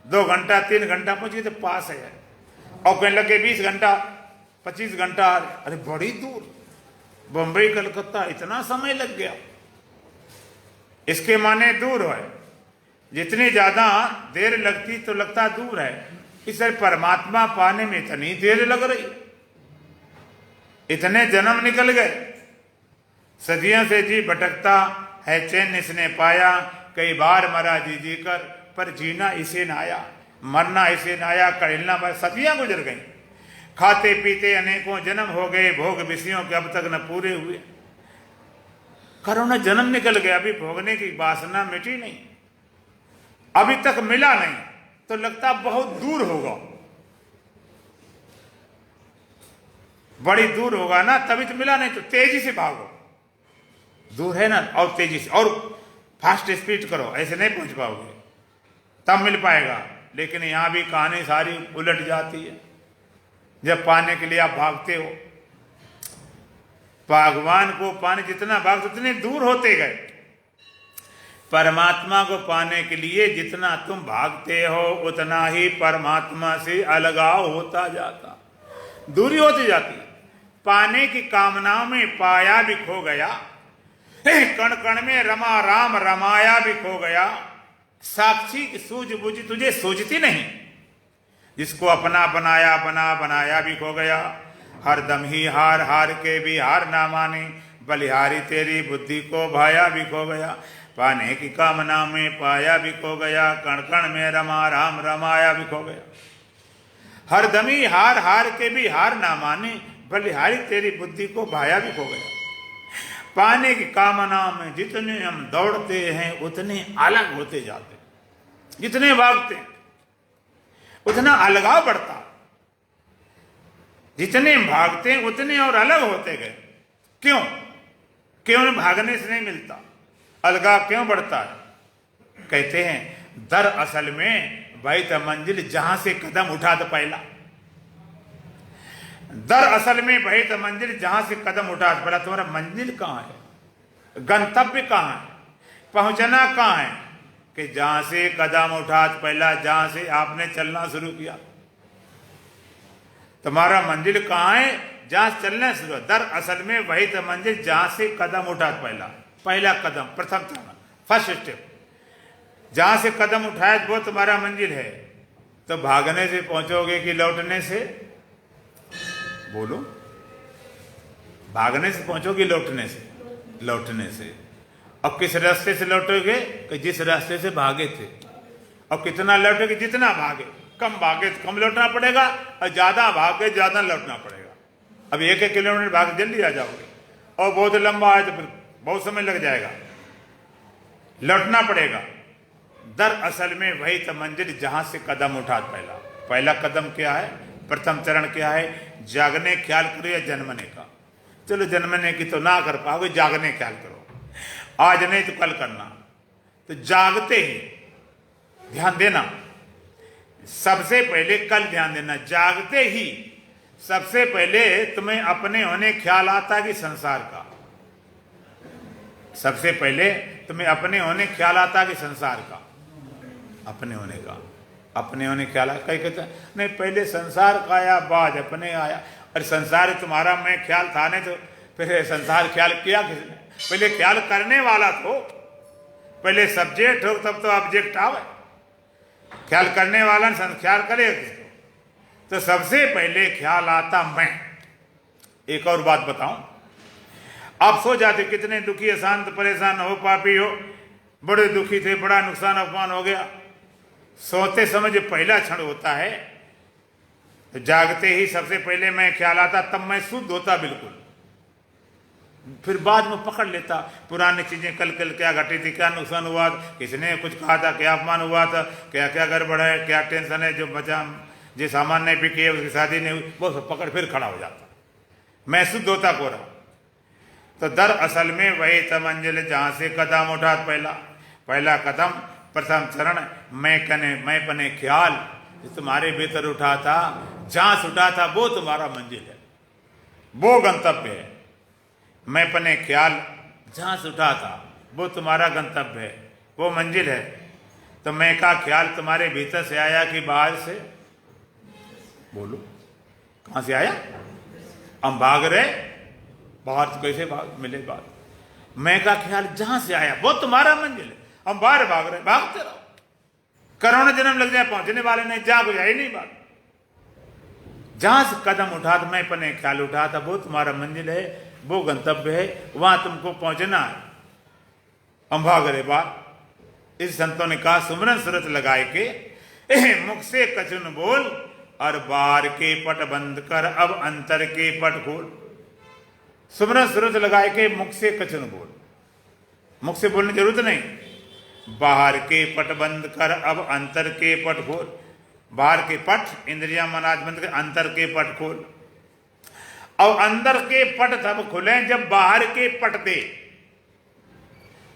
2 घंटा 3 घंटा पहुंचे तो पास है। और कहने लगे 20 घंटा 25 घंटा, अरे बड़ी दूर। बंबई कलकत्ता इतना समय लग गया। इसके माने दूर है। जितनी ज्यादा देर लगती तो लगता दूर है। इस परमात्मा पाने में इतनी देर लग रही। इतने जन्म निकल गए, सदियों से जी भटकता है, चैन इसने पाया। कई बार मरा जी जी कर, पर जीना इसे न आया। मरना इसे न आया, कड़िलना बस। सदियां गुजर गई, खाते पीते अनेकों जन्म हो गए। भोग विषयों के अब तक न पूरे हुए। करोड़ों जन्म निकल गए, अभी भोगने की वासना मिटी नहीं, अभी तक मिला नहीं। तो लगता बहुत दूर होगा, बड़ी दूर होगा ना, तभी तो मिला। नहीं तो तेजी से भागो, दूर है ना, और तेजी से और फास्ट स्पीड करो, ऐसे नहीं पहुंच पाओगे, तब मिल पाएगा। लेकिन यहां भी कहानी सारी उलट जाती है। जब पाने के लिए आप भागते हो, भगवान को पाने जितना भागते उतने दूर होते गए। परमात्मा को पाने के लिए जितना तुम भागते हो उतना ही परमात्मा से अलगाव होता जाता, दूरी होती जाती। पाने की कामनाओं में पाया भी खो गया, कण कण में रमा राम रमाया भी खो गया। साक्षी की सूझबूझ तुझे सूझती नहीं, जिसको अपना बनाया बना बनाया भी खो गया। हरदम ही हार हार के भी हार ना माने, बलिहारी तेरी बुद्धि को भाया भी खो गया। पाने की कामना में पाया भी खो गया, कण कण में रमा राम रमाया भी खो गया। हरदम ही हार हार के भी हार ना माने, बलिहारी तेरी बुद्धि को भाया भी खो गया। पाने की कामना में जितने हम दौड़ते हैं उतने अलग होते जाते, जितने भागते उतना अलगाव बढ़ता। जितने भागते हैं उतने और अलग होते गए। क्यों? क्यों भागने से नहीं मिलता, अलगाव क्यों बढ़ता है? कहते हैं दरअसल में भाई तो मंजिल जहां से कदम उठा तो पहला, दरअसल में भाई तो मंजिल जहां से कदम उठा तो पहला। तुम्हारा मंजिल कहां है, गंतव्य कहां है, पहुंचना कहां है? कि जहां से कदम उठा तो पहला, जहां से आपने चलना शुरू किया। तुम्हारा मंजिल कहां है? जहां से चलना शुरू। दरअसल में वही तो मंजिल जहां से कदम उठा तो पहला, पहला कदम, प्रथम चरण, फर्स्ट स्टेप। जहां से कदम उठाए वो तुम्हारा मंजिल है। तो भागने से पहुंचोगे कि लौटने से? बोलो, भागने से पहुंचोगे लौटने से? लौटने से। अब किस रास्ते से लौटोगे? कि जिस रास्ते से भागे थे। अब कितना लौटोगे? जितना भागे। कम भागे तो कम लौटना पड़ेगा, और ज्यादा भागे ज्यादा लौटना पड़ेगा। अब 1-1 किलोमीटर भाग जल्दी आ जाओगे, और बहुत लंबा है तो फिर बहुत समय लग जाएगा, लौटना पड़ेगा। दरअसल में वही तो मंजिल जहां से कदम उठा पहला। पहला कदम क्या है? प्रथम चरण क्या है? जागने ख्याल करो या जन्मने का? चलो जन्मने की तो ना कर पाओगे, जागने ख्याल करो। आज नहीं तो कल करना। तो जागते ही ध्यान देना, सबसे पहले कल ध्यान देना। जागते ही सबसे पहले तुम्हें अपने होने ख्याल आता कि संसार का। सबसे पहले तुम्हें अपने होने ख्याल आता कि संसार का, अपने होने का, अपने होने ख्याल। कई कहते हैं नहीं पहले संसार का आया बाद अपने आया। अरे संसार तुम्हारा मैं ख्याल था नहीं तो फिर संसार ख्याल किया किसने? पहले ख्याल करने वाला तो, पहले सब्जेक्ट हो तब तो ऑब्जेक्ट आवे। ख्याल करने वाला ख्याल करे किसको? तो सबसे पहले ख्याल आता मैं। एक और बात बताऊं, आप सो जाते कितने दुखी, अशांत, परेशान हो, पापी हो, बड़े दुखी थे, बड़ा नुकसान अपमान हो गया। सोते समय जो पहला क्षण होता है, तो जागते ही सबसे पहले मैं ख्याल आता, तब मैं शुद्ध होता बिल्कुल। फिर बाद में पकड़ लेता पुरानी चीजें, कल कल क्या घटी थी, क्या नुकसान हुआ, किसने कुछ कहा था, क्या अपमान हुआ था, क्या क्या गड़बड़ है, क्या टेंशन है, जो बचा जो सामान नहीं बिकी है, उसकी शादी नहीं हुई, वो सब पकड़ फिर खड़ा हो जाता, महसूस होता को रहा। तो दरअसल में वही था मंजिल जहां से कदम उठा, पहला कदम, प्रथम चरण मैं पने ख्याल, तुम्हारे भीतर उठा था, जहां उठा था वो तुम्हारा मंजिल है, वो गंतव्य है। मैं पने ख्याल जहां से उठा था वो तुम्हारा गंतव्य है, वो मंजिल है। तो मैं का ख्याल तुम्हारे भीतर से आया कि बाहर से? बोलो कहां से आया? हम भाग रहे बाहर से, कैसे भाग मिले बाहर? मैं का ख्याल जहां से आया वो तुम्हारा मंजिल है, हम बाहर भाग रहे, भागते रहो, करोड़ों जन्म लग जाए पहुंचने वाले नहीं, जहां कुछ है ही नहीं बात। जहां से कदम उठा था, मैं पने ख्याल उठा था, वो तुम्हारा मंजिल है, वो गंतव्य है, वहां तुमको पहुंचना है, हम भाग रहे बाहर। इस संतों ने कहा सुमरन सूरत लगाए के मुख से कचुन बोल, और बाहर के पट बंद कर अब अंतर के पट खोल। सुमरन सूरत लगाए के मुख से कचुन बोल, मुख से बोलने की जरूरत नहीं, बाहर के पट बंद कर अब अंतर के पट खोल। बाहर के पट इंद्रिया मन आज बंद कर, अंतर के पट खोल। अब अंदर के पट तब खुले जब बाहर के पट दे।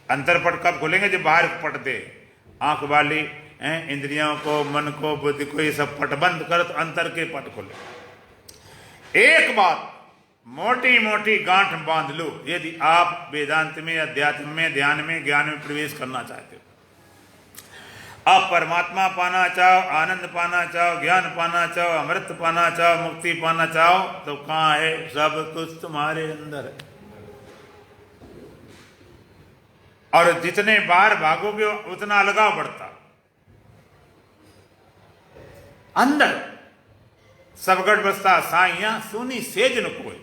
अंतर पट कब खुलेंगे? जब बाहर पट दे। आंख वाली इंद्रियों को, मन को, बुद्धि को, ये सब पट बंद कर तो अंतर के पट खुले। एक बात मोटी मोटी गांठ बांध लो, यदि आप वेदांत में, अध्यात्म में, ध्यान में, ज्ञान में प्रवेश करना चाहते हो, आप परमात्मा पाना चाहो, आनंद पाना चाहो, ज्ञान पाना चाहो, अमृत पाना चाहो, मुक्ति पाना चाहो, तो कहां है? सब कुछ तुम्हारे अंदर है। और जितने बाहर भागोगे उतना अलगाव बढ़ता। अंदर सबगढ़ बसता साइया सुनी सेज न कोई,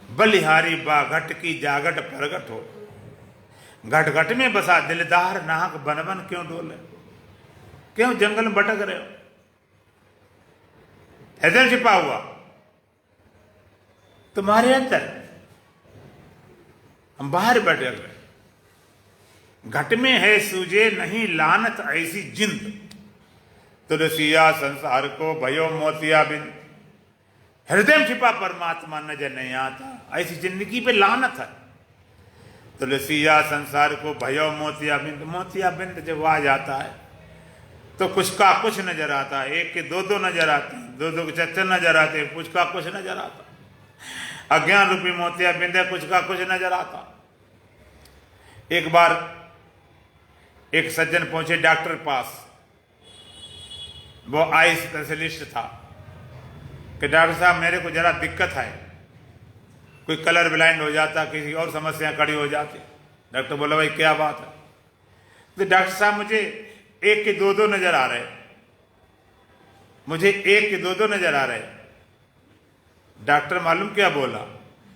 बलिहारी बाघट की जागट प्रगट हो। घट घट में बसा दिलदार नाहक बन बन क्यों डोले? क्यों जंगल में भटक रहे हो? हृदय छिपा हुआ तुम्हारे अंदर, हम बाहर बैठे हुए। घट में है सूझे नहीं लानत ऐसी जिंद, तुलसिया संसार को भयो मोतिया बिन। हृदय में छिपा परमात्मा नजर नहीं आता, ऐसी जिंदगी पे लानत है। तुलसिया संसार को भयो मोतिया बिंद, मोतिया बिंद जब आ जाता है तो कुछ का कुछ नजर आता है, एक के दो दो नजर आते हैं, दो दो के चच्चर नजर आते हैं, कुछ का कुछ नजर आता। अज्ञान रूपी मोतिया बिंद है, कुछ का कुछ नजर आता। एक बार एक सज्जन पहुंचे डॉक्टर पास, वो आई स्पेशलिस्ट था, कि डॉक्टर साहब मेरे को जरा दिक्कत है, कोई कलर ब्लाइंड हो जाता, किसी और समस्या खड़ी हो जाती। डॉक्टर बोला भाई क्या बात है? तो डॉक्टर साहब मुझे एक के दो दो नजर आ रहे, मुझे एक के दो दो नजर आ रहे। डॉक्टर मालूम क्या बोला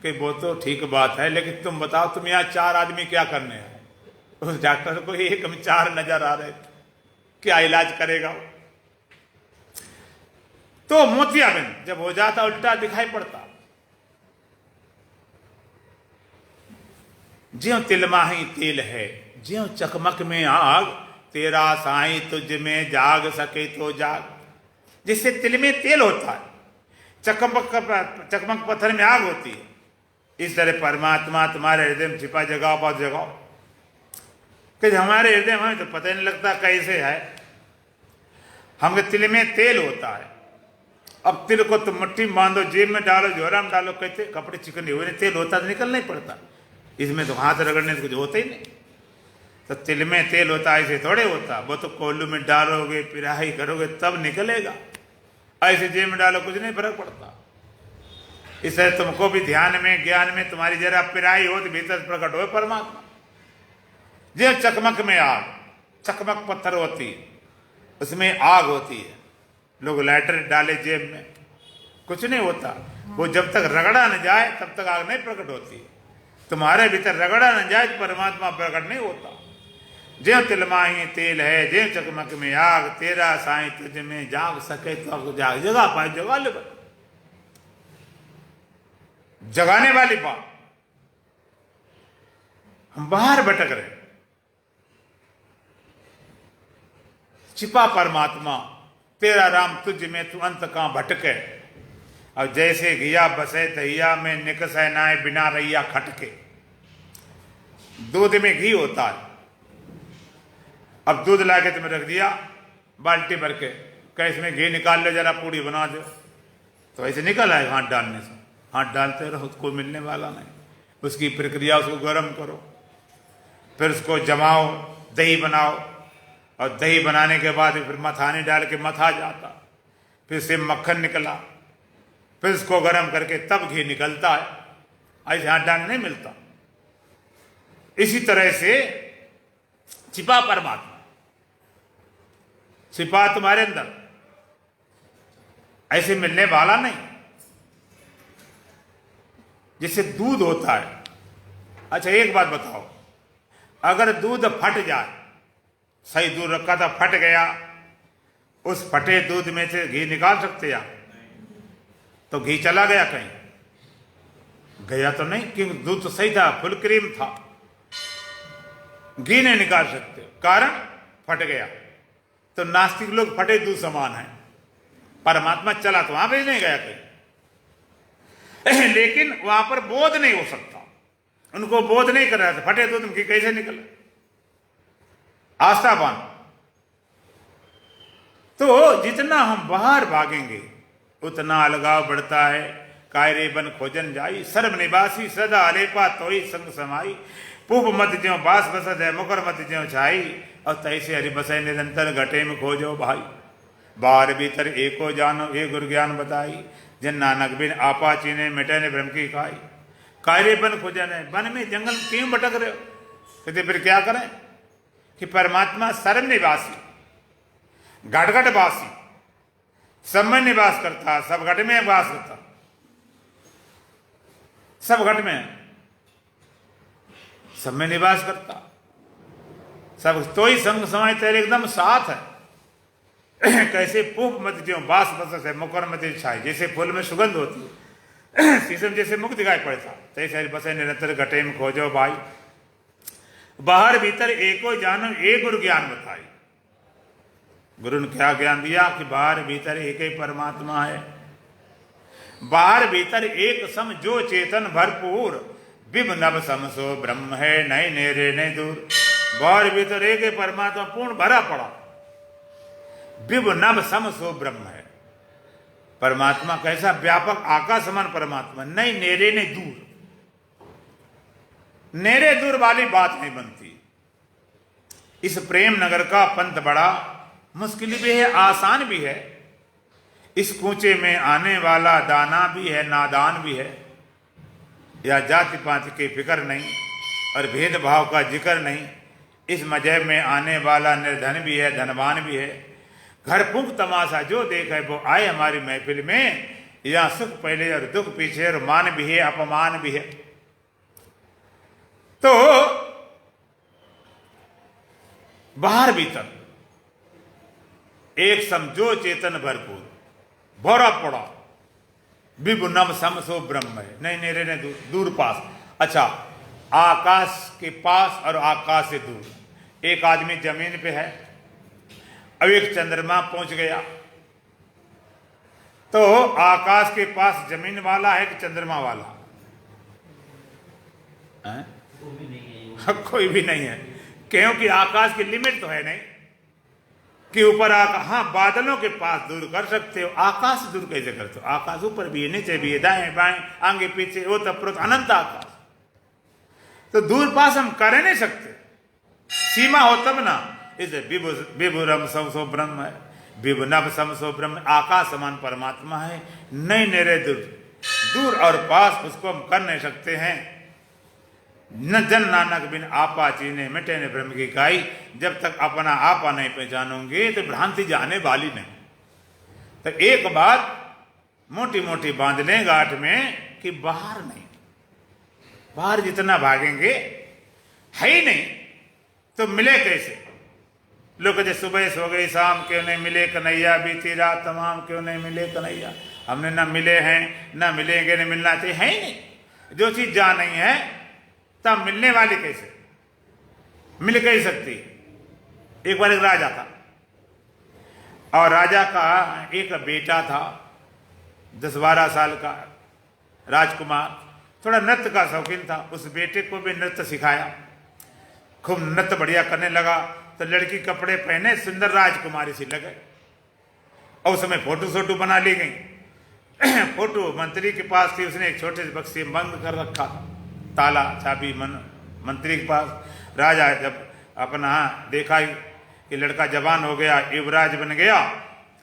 कि वो तो ठीक बात है, लेकिन तुम बताओ तुम यहाँ 4 आदमी क्या करने हैं? उस डॉक्टर को एक में 4 नजर आ रहे, क्या इलाज करेगा वो? तो मोतियाबिंद जब हो जाता उल्टा दिखाई पड़ता। ज्यों तिलमाही तेल है, ज्यों चकमक में आग, तेरा साईं तुझ में जाग सके तो जाग। जिससे तिल में तेल होता है, चकमक पत्थर में आग होती है, इस तरह परमात्मा तुम्हारे हृदय में छिपा, जगाओ बात जगाओ। कि हमारे हृदय में हमें तो पता ही नहीं लगता कैसे है, हम तिल में तेल होता है। अब तिल को तुम मुट्ठी में बांधो, जेब में डालो, झोरा में डालो, कहते कपड़े चिकने हुए, तेल होता तो निकलना ही पड़ता। इसमें तो हाथ रगड़ने से कुछ होता ही नहीं। तो तिल में तेल होता ऐसे थोड़े होता, वो तो कोल्लू में डालोगे, पिराही करोगे तब निकलेगा, ऐसे जेब में डालो कुछ नहीं फर्क पड़ता। इसलिए तुमको भी ध्यान में, ज्ञान में तुम्हारी जरा पिराही हो तो भीतर प्रकट हो परमात्मा। जो चकमक में आग, चकमक पत्थर होती है उसमें आग होती है, लोग लाइटर डाले जेब में, कुछ नहीं होता। वो जब तक रगड़ा न जाए तब तक आग नहीं प्रकट होती। तुम्हारे भीतर रगड़ा न जाए परमात्मा प्रकट नहीं होता। ज्यों तिलमाही तेल है, ज्यों चकमक में आग, तेरा साईं तुझ में जाग सके तो जाग, जगा पाए जगा ले। जगाने वाली बात। हम बाहर भटक रहे, छिपा परमात्मा तेरा राम तुझ में तू अंत कहां भटके। और जैसे घिया बसे दहिया में निकसे नाए बिना रैया खटके। दूध में घी होता है, अब दूध लाके तुम्हें रख दिया बाल्टी भर के, कहीं इसमें घी निकाल लो जरा पूड़ी बना दो, तो ऐसे निकल आए हाथ डालने से। हाथ डालते रहो, उसको मिलने वाला नहीं। उसकी प्रक्रिया, उसको गर्म करो, फिर उसको जमाओ, दही बनाओ, और दही बनाने के बाद फिर मथाने डाल के मथा जाता, फिर से मक्खन निकला, फिर उसको गर्म करके तब घी निकलता है। ऐसे हाथ डालने नहीं मिलता। इसी तरह से छिपा परमात्मा, छिपा तुम्हारे अंदर, ऐसे मिलने वाला नहीं। जैसे दूध होता है। अच्छा एक बात बताओ, अगर दूध फट जाए, सही दूध रखा था फट गया, उस फटे दूध में से घी निकाल सकते आप? तो घी चला गया कहीं? गया तो नहीं, क्योंकि दूध तो सही था, फुल क्रीम था। घी नहीं निकाल सकते, कारण फट गया। तो नास्तिक लोग फटे दूध समान है। परमात्मा चला तो वहां भी नहीं गया कहीं, लेकिन वहां पर बोध नहीं हो सकता। उनको बोध नहीं कर रहा था, फटे दूध में घी कैसे निकले? आस्थावान। तो जितना हम बाहर भागेंगे उतना अलगाव बढ़ता है। कायरे बन खोजन जाई, सर्व निवासी सदा अलेपा तोई संग समाई। पूप मत ज्यो बास बसत है, मुकर मत ज्यो छाई। और तैसे हरि बसे निरंतर घटे में खोजो भाई। बाहर भीतर एको जानो ये गुरु ज्ञान बताई। जिन नानक बिन आपा चीने मिटे ने ब्रह्म की खाई। कायरे बन खोजन है, वन में जंगल में क्यों भटक रहे हो? कहते फिर क्या करें कि परमात्मा सर्व निवासी, घट घट वासी, सब में निवास करता, सब घट में वास करता, सब घट में, सब में निवास करता, सब तो ही संग समय तेरे एकदम साथ है। कैसे पूप मत ज्यों बास बस है, मुकर मत छाई। जैसे फूल में सुगंध होती है, शीशम जैसे मुख दिखाई पड़ता, तैसे बसे निरंतर घटे में खोजो भाई। बाहर भीतर एको जानो ये गुरु ज्ञान बताई। गुरु ने क्या ज्ञान दिया कि बाहर भीतर एक ही परमात्मा है। बाहर भीतर एक सम जो चेतन भरपूर, विभ नभ सम सो ब्रह्म है, नहीं नेरे नहीं दूर। बाहर भीतर एक ही परमात्मा पूर्ण भरा पड़ा, विभ नभ सम सो ब्रह्म है। परमात्मा कैसा व्यापक आकाश समान परमात्मा, नहीं नेरे नहीं दूर। नेरे दूर वाली बात नहीं बनती। इस प्रेम नगर का पंथ बड़ा मुश्किल भी है, आसान भी है। इस कूचे में आने वाला दाना भी है, नादान भी है। या जाति पाति की फिक्र नहीं और भेदभाव का जिक्र नहीं। इस मजहब में आने वाला निर्धन भी है, धनवान भी है। घर पुंख तमाशा जो देखे वो आए हमारी महफिल में। या सुख पहले और दुख पीछे, और मान भी है अपमान भी है। तो बाहर भीतर एक समझो चेतन भरपूर, भरा पड़ा, विभ नभ सम सो ब्रह्म है, नहीं नेरे ने दूर, दूर पास। अच्छा, आकाश के पास और आकाश से दूर। एक आदमी जमीन पे है, अब एक चंद्रमा पहुंच गया, तो आकाश के पास जमीन वाला है कि चंद्रमा वाला है? कोई भी नहीं है, क्योंकि आकाश की लिमिट तो है नहीं कि ऊपर आकाश। हाँ, बादलों के पास दूर कर सकते हो, आकाश दूर कैसे करते हो? आकाश ऊपर भी है, नीचे भी है, दाएं बाएं, आगे पीछे, वो तप्रोत अनंत आकाश। तो दूर पास हम कर नहीं सकते, सीमा हो तब ना। इसे विभुरम समसो ब्रह्म है, विभु नभ समसो ब्रह्म। आकाश समान परमात्मा है, नहीं नेरे दूर, दूर और पास उसको हम कर नहीं सकते हैं। न जन नानक बिन आपा चीने मिटे ने ब्रह्म की काई। जब तक अपना आपा नहीं पहचानोगे तो भ्रांति जाने वाली नहीं। तो एक बात मोटी मोटी बांध लें गांठ में कि बाहर नहीं, बाहर जितना भागेंगे है ही नहीं, तो मिले कैसे? लोग कहते सुबह सो गई शाम क्यों नहीं मिले कन्हैया, बीती रात तमाम क्यों नहीं मिले कन्हैया। हमने ना मिले हैं, ना मिलेंगे, नहीं मिलना चाहिए, है ही नहीं। जो चीज जहां नहीं है तब मिलने वाली कैसे, मिल कैसे सकती। एक बार एक राजा था और राजा का एक बेटा था 10-12 साल का राजकुमार, थोड़ा नृत्य का शौकीन था। उस बेटे को भी नृत्य सिखाया, खूब नृत्य बढ़िया करने लगा। तो लड़की कपड़े पहने सुंदर राजकुमारी सी लगे और उस समय फोटो शोटो बना ली गई। फोटो मंत्री के पास थी, उसने एक छोटे से बक्से में बंद कर रखा था, ताला चाबी मंत्री के पास। राजा जब अपना देखा कि लड़का जवान हो गया, युवराज बन गया,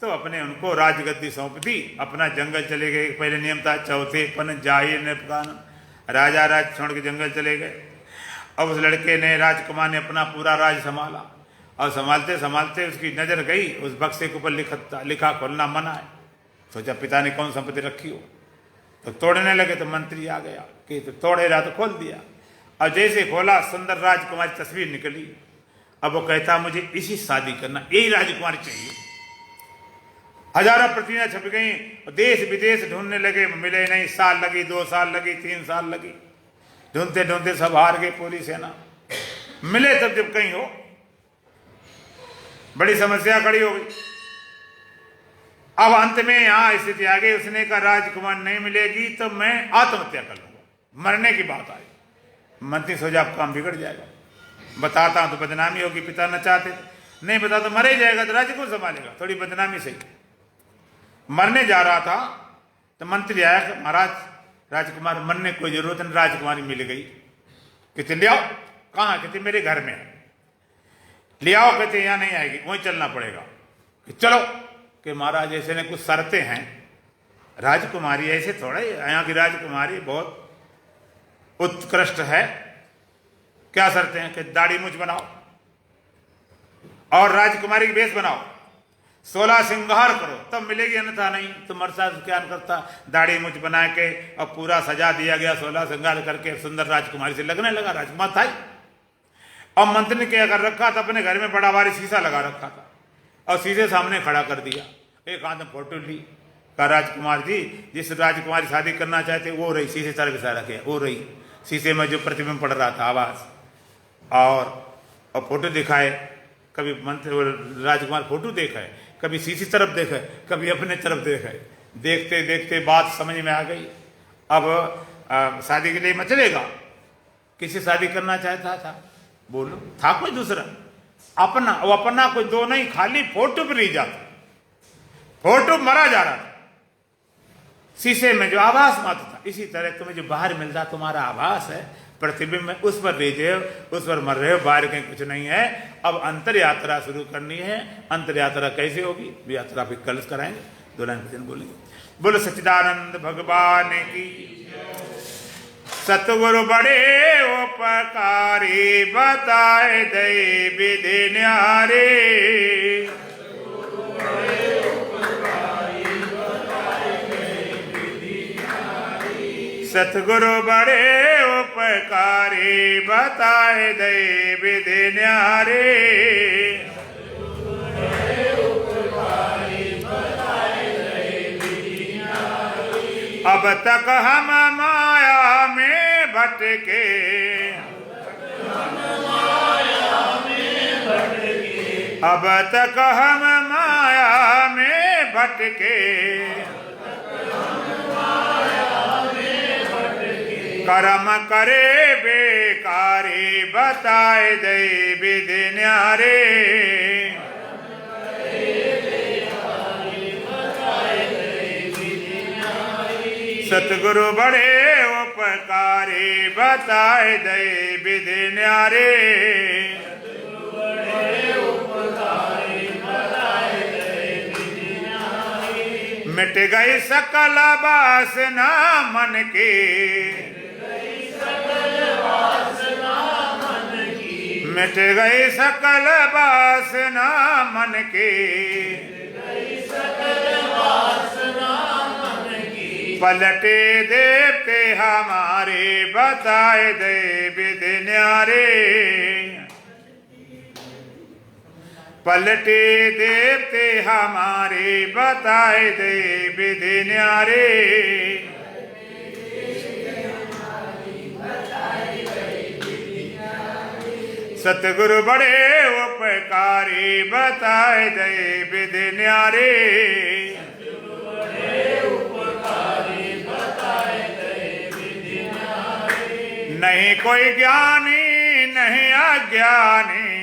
तो अपने उनको राजगद्दी सौंप दी, अपना जंगल चले गए। पहले नियम था चौथे पन जाए नृपकानन, राजा राज छोड़ के जंगल चले गए। अब उस लड़के ने, राजकुमार ने अपना पूरा राज संभाला और संभालते संभालते उसकी नजर गई उस बक्से के ऊपर लिखा खोलना मना है। सोचा पिता ने कौन संपत्ति रखी हो, तो तोड़ने लगे तो मंत्री आ गया कि तो तोड़े रहा, तो खोल दिया। और जैसे खोला सुंदर राजकुमारी तस्वीर निकली। अब वो कहता मुझे इसी शादी करना, यही राजकुमारी चाहिए। हजारों प्रतियां छप गई, देश विदेश ढूंढने लगे, मिले नहीं। साल लगी, 2 साल लगी, 3 साल लगी, ढूंढते ढूंढते सब हार गए, पुलिस सेना। मिले तब जब कहीं हो, बड़ी समस्या खड़ी हो गई। अब अंत में यहां स्थिति आ गई, उसने कहा राजकुमार नहीं मिलेगी तो मैं आत्महत्या कर लूंगा, मरने की बात आई। मंत्री सोचा अब काम बिगड़ जाएगा, बताता हूं तो बदनामी होगी, पिता न चाहते, नहीं बता तो मर ही जाएगा, तो राज्य को संभालेगा, थोड़ी बदनामी सही। मरने जा रहा था तो मंत्री आया कि महाराज राजकुमार मरने की कोई जरूरत नहीं, राजकुमारी मिल गई। कहते ले आओ। कहाँ? कहते मेरे घर में है। ले आओ। कहते यहाँ नहीं आएगी, वहीं चलना पड़ेगा। कि चलो कि महाराज ऐसे ने कुछ शर्तें हैं, राजकुमारी ऐसे थोड़ा ही, यहाँ की राजकुमारी बहुत उत्कृष्ट है। क्या शर्तें हैं? कि दाढ़ी मूछ बनाओ और राजकुमारी की वेश बनाओ, 16 श्रृंगार करो तब मिलेगी, अन्यथा नहीं। तो मरसा क्या करता, दाढ़ी मूछ बना के और पूरा सजा दिया गया, 16 श्रृंगार करके सुंदर राजकुमारी से लगने लगा। राजकुमार था ही। और मंत्री ने क्या कर रखा था, अपने घर में बड़ा भारी शीशा लगा रखा था और शीशे सामने खड़ा कर दिया। एक हाथ में फोटो ली, कहा राजकुमार जी जिस राजकुमारी शादी करना चाहते वो रही, शीशे तरफ इशारा किया, वो रही। शीशे में जो प्रतिबिंब पड़ रहा था आवाज, और फोटो दिखाए। कभी मंत्री राजकुमार फोटो देखे, कभी शीशे तरफ देखे, कभी अपने तरफ देखे। देखते देखते बात समझ में आ गई। अब शादी के लिए मत चलेगा, किसी शादी करना चाहता था, बोलो था कोई दूसरा अपना, वो अपना कोई दो नहीं, खाली फोटो पर नहीं जाता, फोटो मरा जा रहा था। शीशे में जो आभास मात्र था, इसी तरह तुम्हें जो बाहर मिलता तुम्हारा आभास है, प्रतिबिंब में उस पर भेजे हो, उस पर मर रहे हो, बाहर कहीं कुछ नहीं है। अब अंतर यात्रा शुरू करनी है। अंतर यात्रा कैसे होगी, यात्रा भी कल कराएंगे, 2 लाइन भजन बोलेंगे। बोलो सच्चिदानंद भगवान की। सतगुरु बड़े उपकारी, बताए दे विधि न्यारे। सतगुरु बड़े उपकारी, बताए दे विधि न्यारे। अब तक हम माया में भटके, अब तक हम माया में भटके, कर्म करे बेकारी, बताए दे विधि न्यारे। सतगुरु बड़े उपकारी, बताए दे विधि न्यारे। मिट गई सकल वासना मन की, मिट गई सकल वासना मन की, पलटे देवते हमारे, बताए दे विधि न्यारे। पलटे देवते हमारे, बताए दे विधि न्यारे। सतगुरु बड़े उपकारी बताए दे विधि न्यारे। नहीं कोई ज्ञानी नहीं अज्ञानी,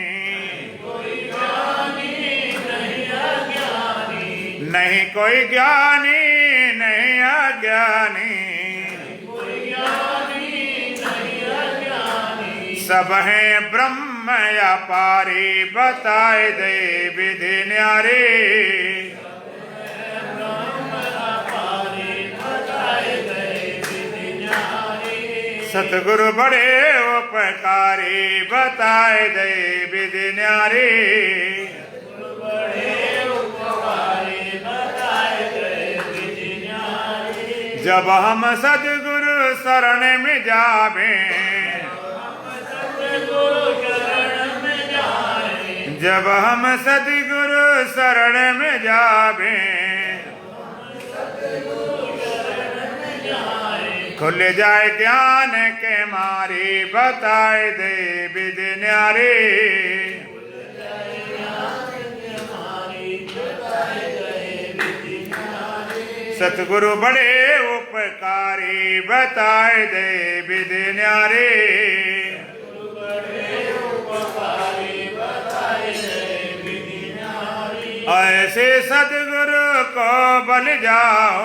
नहीं कोई ज्ञानी नहीं अज्ञानी, सब हैं ब्रह्म अपारी बताए दे विधि न्यारे। सतगुरु बड़े उपकारी बताए दे विधि न्यारे। जब हम सतगुरु शरण में जावे, जब हम सतगुरु शरण में जावे, खुल जाए ज्ञान के मारी बताए दे विधि न्यारे। सतगुरु बड़े उपकारी बताए दे विधि न्यारे। ऐसे सतगुरु को बल जाओ,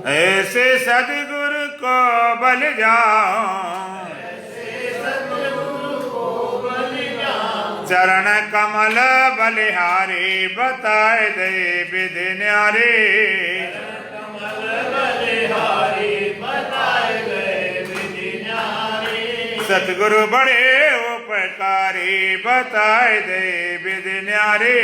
ऐसे सतगुरु को बल जाओ, चरण कमल बलिहारी बताए दे विधि न्यारे। सतगुरु बड़े उपकारी बताए दे विधि न्यारे।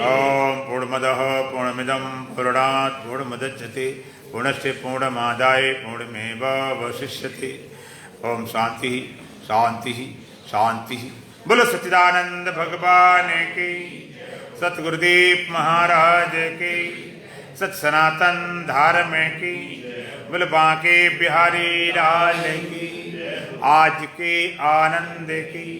ओम पूर्णमदः पूर्णमिदं पूर्णात् पूर्णमुदच्यते पूर्णस्य पूर्णमादाय पूर्णमेवावशिष्यते। ओम शांति शांति शांति। बोलो सच्चिदानंद भगवान की, सतगुरुदेव महाराज की, सत सनातन धर्म की, बोलो बांके बिहारी लाल की, आज के आनंद की।